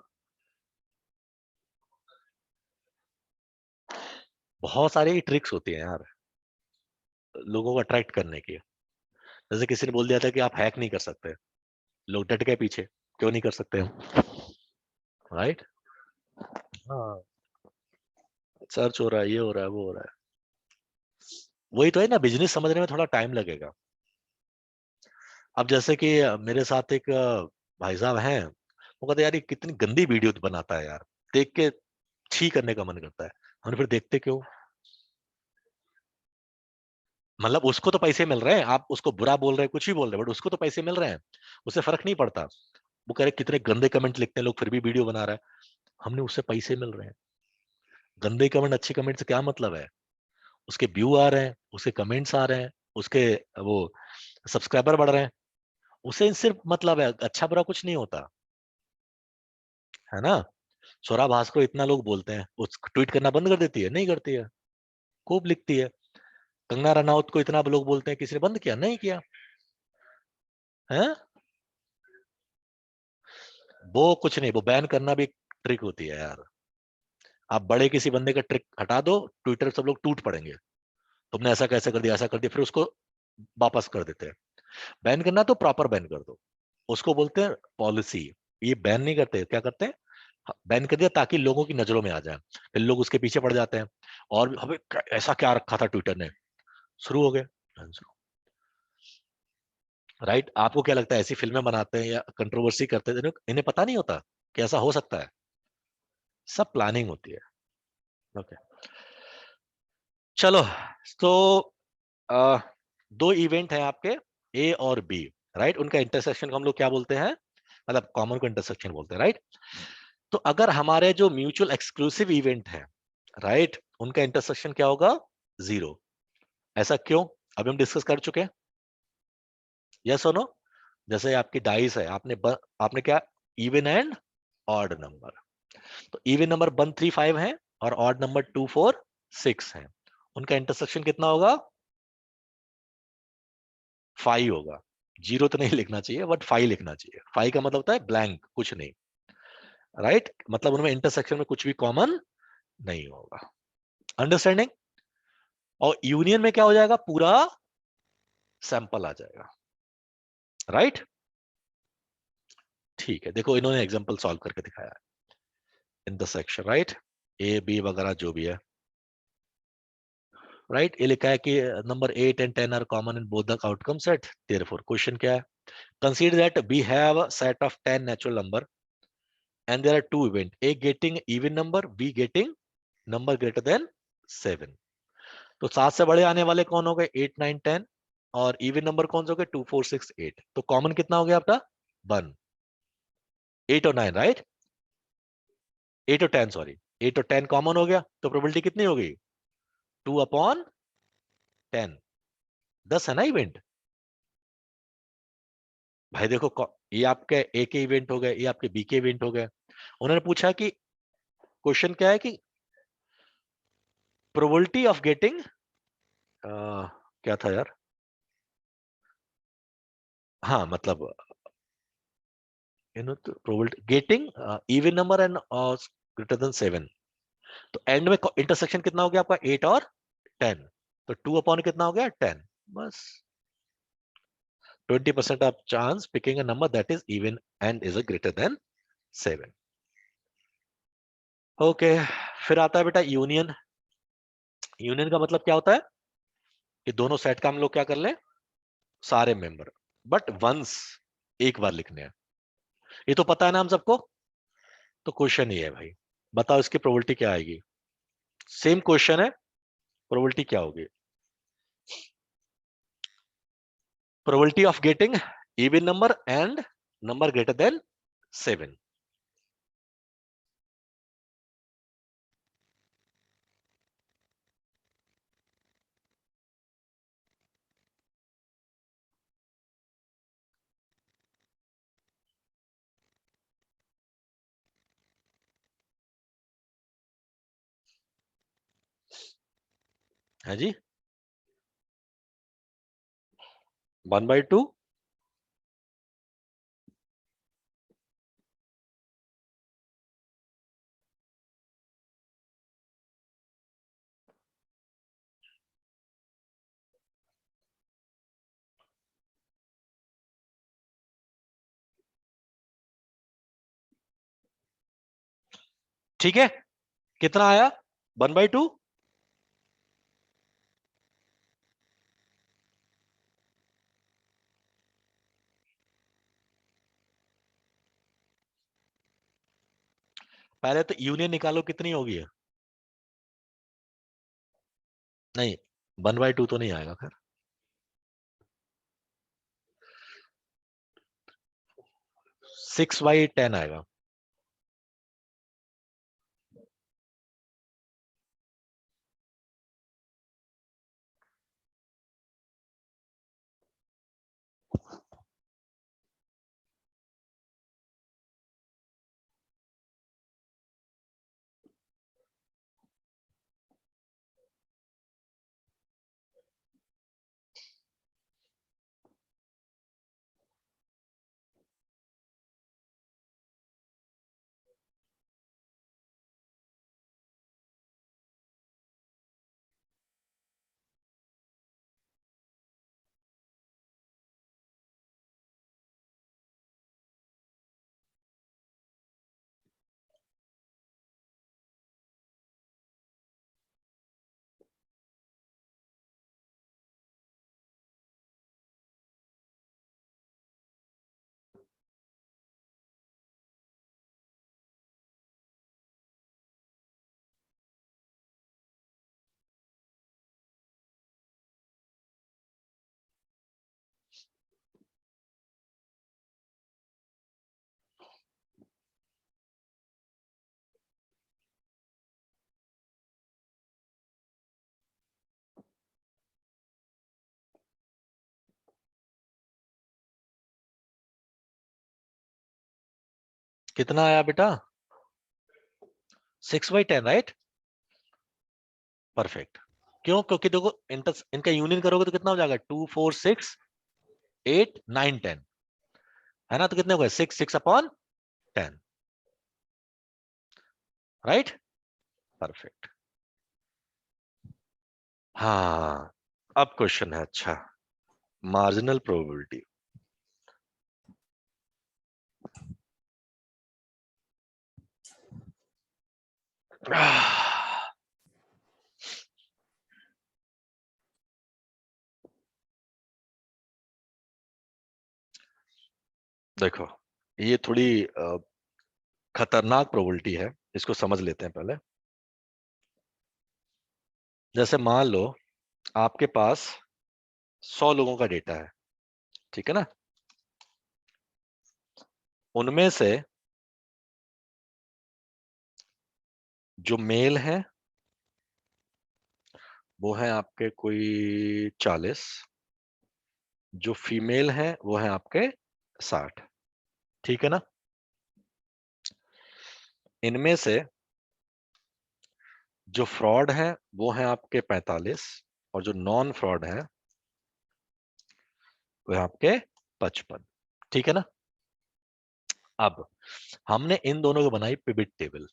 बहुत सारी ट्रिक्स होती हैं यार लोगों को अट्रैक्ट करने की। जैसे किसी ने बोल दिया था कि आप हैक नहीं कर सकते, लोग डट गए पीछे, क्यों नहीं कर सकते हम, राइट। हाँ, सर्च हो रहा है, ये हो रहा है, वो हो रहा है। वही तो है ना, बिजनेस समझने में थोड़ा टाइम लगेगा। अब जैसे कि मेरे साथ एक भाई साहब हैं, वो कहते यार ये कितनी गंदी वीडियो बनाता है यार, देख के छी करने का मन करता है। हमने फिर देखते क्यों, मतलब उसको तो पैसे मिल रहे हैं, आप उसको बुरा बोल रहे हैं, कुछ ही बोल रहे हैं, बट उसको तो पैसे मिल रहे हैं, उससे फर्क नहीं पड़ता। वो कह रहे कितने गंदे कमेंट लिखते हैं लोग, फिर भी वीडियो बना रहा है। हमने उससे पैसे मिल रहे हैं, गंदे कमेंट अच्छे कमेंट से क्या मतलब है। उसके व्यू आ रहे हैं, उसके कमेंट्स आ रहे हैं, उसके वो सब्सक्राइबर बढ़ रहे हैं, उसे सिर्फ मतलब है, अच्छा बुरा कुछ नहीं होता है ना। स्वरा भास्कर इतना लोग बोलते हैं, उस ट्वीट करना बंद कर देती है? नहीं करती है, खूब लिखती है। कंगना रनौत को इतना लोग बोलते हैं, किसी ने बंद किया? नहीं किया है। वो कुछ नहीं, वो बैन करना भी एक ट्रिक होती है यार। आप बड़े किसी बंदे का ट्रिक हटा दो, ट्विटर सब लोग टूट पड़ेंगे, तुमने ऐसा कैसे कर दिया, ऐसा कर दिया, फिर उसको वापस कर देते हैं। बैन करना तो प्रॉपर बैन कर दो, उसको बोलते हैं पॉलिसी। ये बैन नहीं करते, क्या करते हैं, बैन कर दिया ताकि लोगों की नजरों में आ जाए, फिर लोग उसके पीछे पड़ जाते हैं, और हमें ऐसा क्या रखा था ट्विटर ने, शुरू हो गए। राइट, आपको क्या लगता है ऐसी फिल्में बनाते हैं या कंट्रोवर्सी करते हैं, इन्हें पता नहीं होता कि ऐसा हो सकता है? सब प्लानिंग होती है। ओके, चलो। तो अ, दो इवेंट हैं आपके, ए और बी, राइट। उनका इंटरसेक्शन को हम लोग क्या बोलते हैं, मतलब कॉमन को इंटरसेक्शन बोलते हैं, राइट। तो अगर हमारे जो म्यूचुअल एक्सक्लूसिव इवेंट है, राइट, उनका इंटरसेक्शन क्या होगा, 0। ऐसा क्यों, अभी हम डिस्कस कर चुके हैं, यस और नो। जैसे आपकी डाइस है, आपने क्या, इवन एंड ऑड नंबर। तो इवन नंबर 1 3 5 है, और ऑड नंबर 2 4 6 है। उनका इंटरसेक्शन कितना होगा, 5 होगा। 0 तो नहीं लिखना चाहिए, बट 5 लिखना चाहिए। 5 का मतलब होता है ब्लैंक, कुछ नहीं, राइट। मतलब उनमें इंटरसेक्शन में कुछ भी कॉमन नहीं होगा। अंडरस्टैंडिंग। और यूनियन में क्या हो जाएगा, पूरा सैंपल आ जाएगा, राइट। ठीक है, देखो इन्होंने एग्जांपल सॉल्व करके दिखाया इंटरसेक्शन, राइट, ए बी वगैरह जो भी है, राइट। ये लिखा है कि number 8 and 10 are common in both the outcome set, therefore question क्या है, consider that we have a set of 10 natural number and there are two event, a getting even number, b getting number greater than 7। तो 7 से बड़े आने वाले कौन हो गए, 8 9 10, और इवन नंबर कौन से हो गए, 2 4 6 8। तो कॉमन कितना हो गया आपका, 1, 8 और 9, राइट, 8 और 10, सॉरी, 8 और 10 कॉमन हो गया, तो प्रोबेबिलिटी कितनी हो गई, 2/10। 10 है ना इवेंट। भाई देखो, ये आपके ए के इवेंट हो गए, ये आपके बी के इवेंट हो गए। उन्होंने पूछा कि क्वेश्चन क्या है कि प्रोबेबिलिटी ऑफ गेटिंग, क्या था यार, हाँ मतलब probability getting even number and greater than 7। तो एंड में इंटरसेक्शन कितना हो गया आपका, 8 और 10। तो 2 कितना हो गया, 10। बस 20% of chance picking a number that is even and is a greater than 7। Okay, फिर आता है बेटा यूनियन। यूनियन का मतलब क्या होता है कि दोनों सेट का हम लोग क्या कर लें, सारे मेंबर, बट वंस, एक बार लिखने हैं। ये तो पता है ना हम सबको। तो क्वेश्चन ये है भाई, बताओ इसकी प्रोबेबिलिटी क्या आएगी। सेम क्वेश्चन है, प्रोबेबिलिटी क्या होगी, probability of getting even number and number greater than 7। है जी 1/2 ठीक है कितना आया 1/2 पहले तो यूनियन निकालो कितनी होगी है? नहीं 1/2 तो नहीं आएगा खैर 6/10 आएगा कितना आया बेटा 6/10 राइट परफेक्ट क्यों क्योंकि देखो इनका यूनियन करोगे तो कितना हो जाएगा 2 4 6 8 9 10 है ना तो कितने हो गए 6/10 राइट परफेक्ट हाँ अब क्वेश्चन है अच्छा मार्जिनल प्रोबेबिलिटी देखो ये थोड़ी खतरनाक प्रोबेबिलिटी है इसको समझ लेते हैं पहले जैसे मान लो आपके पास 100 लोगों का डेटा है ठीक है ना उनमें से जो मेल है वो है आपके कोई 40 जो फीमेल है वो है आपके 60 ठीक है ना इनमें से जो फ्रॉड है वो है आपके 45 और जो नॉन फ्रॉड है वो है आपके 55 ठीक है ना अब हमने इन दोनों को बनाई पिवट टेबल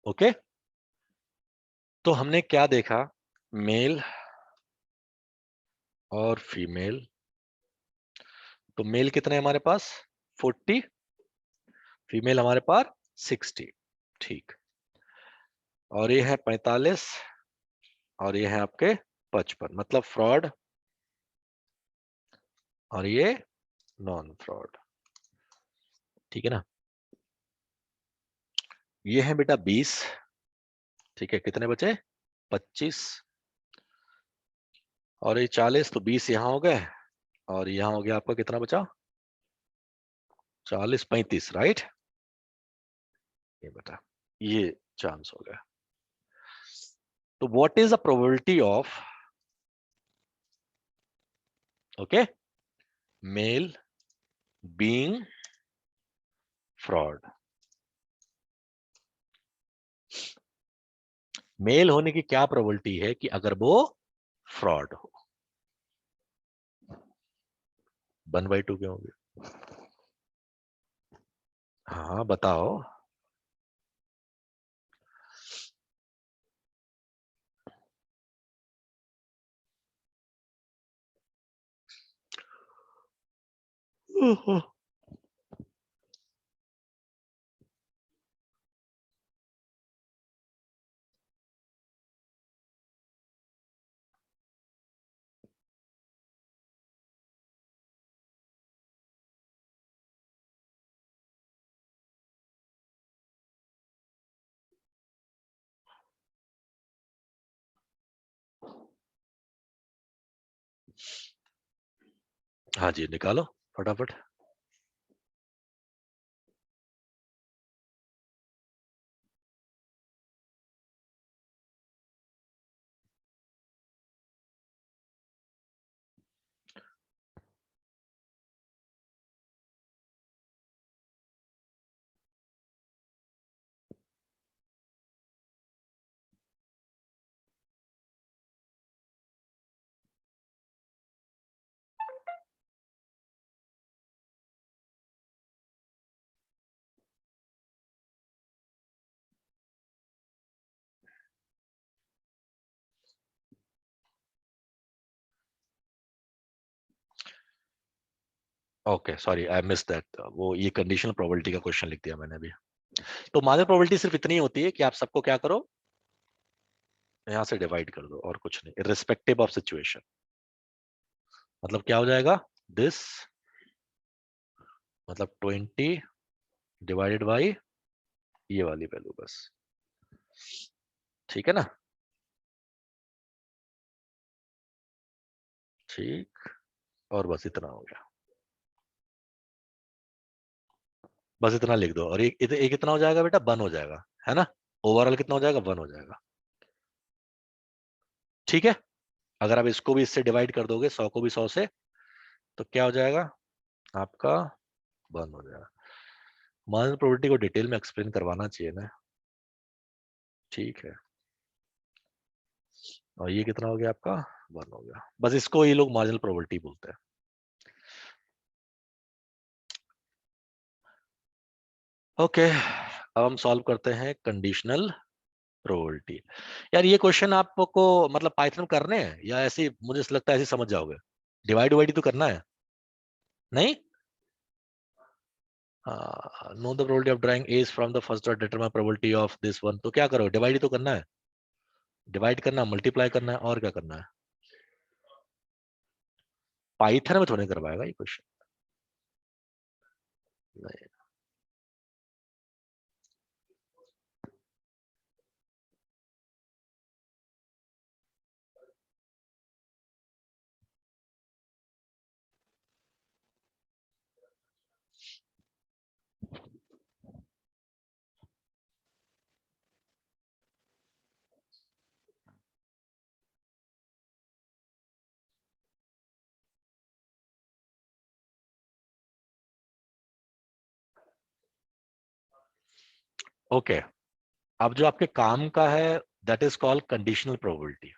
ओके तो हमने क्या देखा मेल और फीमेल तो मेल कितने हमारे पास 40 फीमेल हमारे पास 60 ठीक और ये है 45 और ये है आपके 55 मतलब फ्रॉड और ये नॉन फ्रॉड ठीक है ना ये है बेटा 20 ठीक है कितने बचे 25 और ये 40 तो 20 यहां हो गए और यहां हो गया आपका कितना बचा 40 35 राइट ये बेटा ये चांस हो गया तो what is the probability of okay mail being fraud mail होने की क्या प्रोबेबिलिटी है कि अगर वो फ्रॉड हो? 1/2 क्यों होगी? हाँ बताओ। हाँ जी निकालो फटाफट। Okay sorry I miss that, वो ये कंडीशनल प्रोबेबिलिटी का क्वेश्चन लिख दिया मैंने अभी। तो मार्जिनल प्रोबेबिलिटी सिर्फ इतनी होती है कि आप सबको क्या करो, यहां से डिवाइड कर दो और कुछ नहीं, इर्रिस्पेक्टिव ऑफ सिचुएशन। मतलब क्या हो जाएगा, दिस मतलब 20 डिवाइडेड बाई ये वाली वैल्यू बस। ठीक है ना? ठीक, और बस इतना हो गया। बस इतना लिख दो और एक कितना हो जाएगा बेटा, 1 हो जाएगा, है ना? ओवरऑल कितना हो जाएगा, 1 हो जाएगा। ठीक है, अगर आप इसको भी इससे डिवाइड कर दोगे, 100 को भी 100 से, तो क्या हो जाएगा आपका, 1 हो जाएगा। मार्जिनल प्रोबेबिलिटी को डिटेल में एक्सप्लेन करवाना चाहिए ना। ठीक है, और ये कितना हो गया आपका, 1 हो गया। बस इसको ये लोग मार्जिनल प्रोबेबिलिटी बोलते हैं। ओके, अब हम सॉल्व करते हैं कंडीशनल प्रोबेबिलिटी। यार ये क्वेश्चन आपको मतलब पाइथन में करने हैं या ऐसे, मुझे लगता है ऐसे समझ जाओगे। डिवाइड डिवाइड तो करना है नहीं? No the probability of drawing as from the first dot determine probability of this one, तो क्या करो, डिवाइड तो करना है, डिवाइड करना, मल्टीप्लाई करना है, और क्या करना है। पाइथन में थोड़ी करवाएगा ये क्वेश्चन। ओके, अब जो आपके काम का है that is called conditional probability.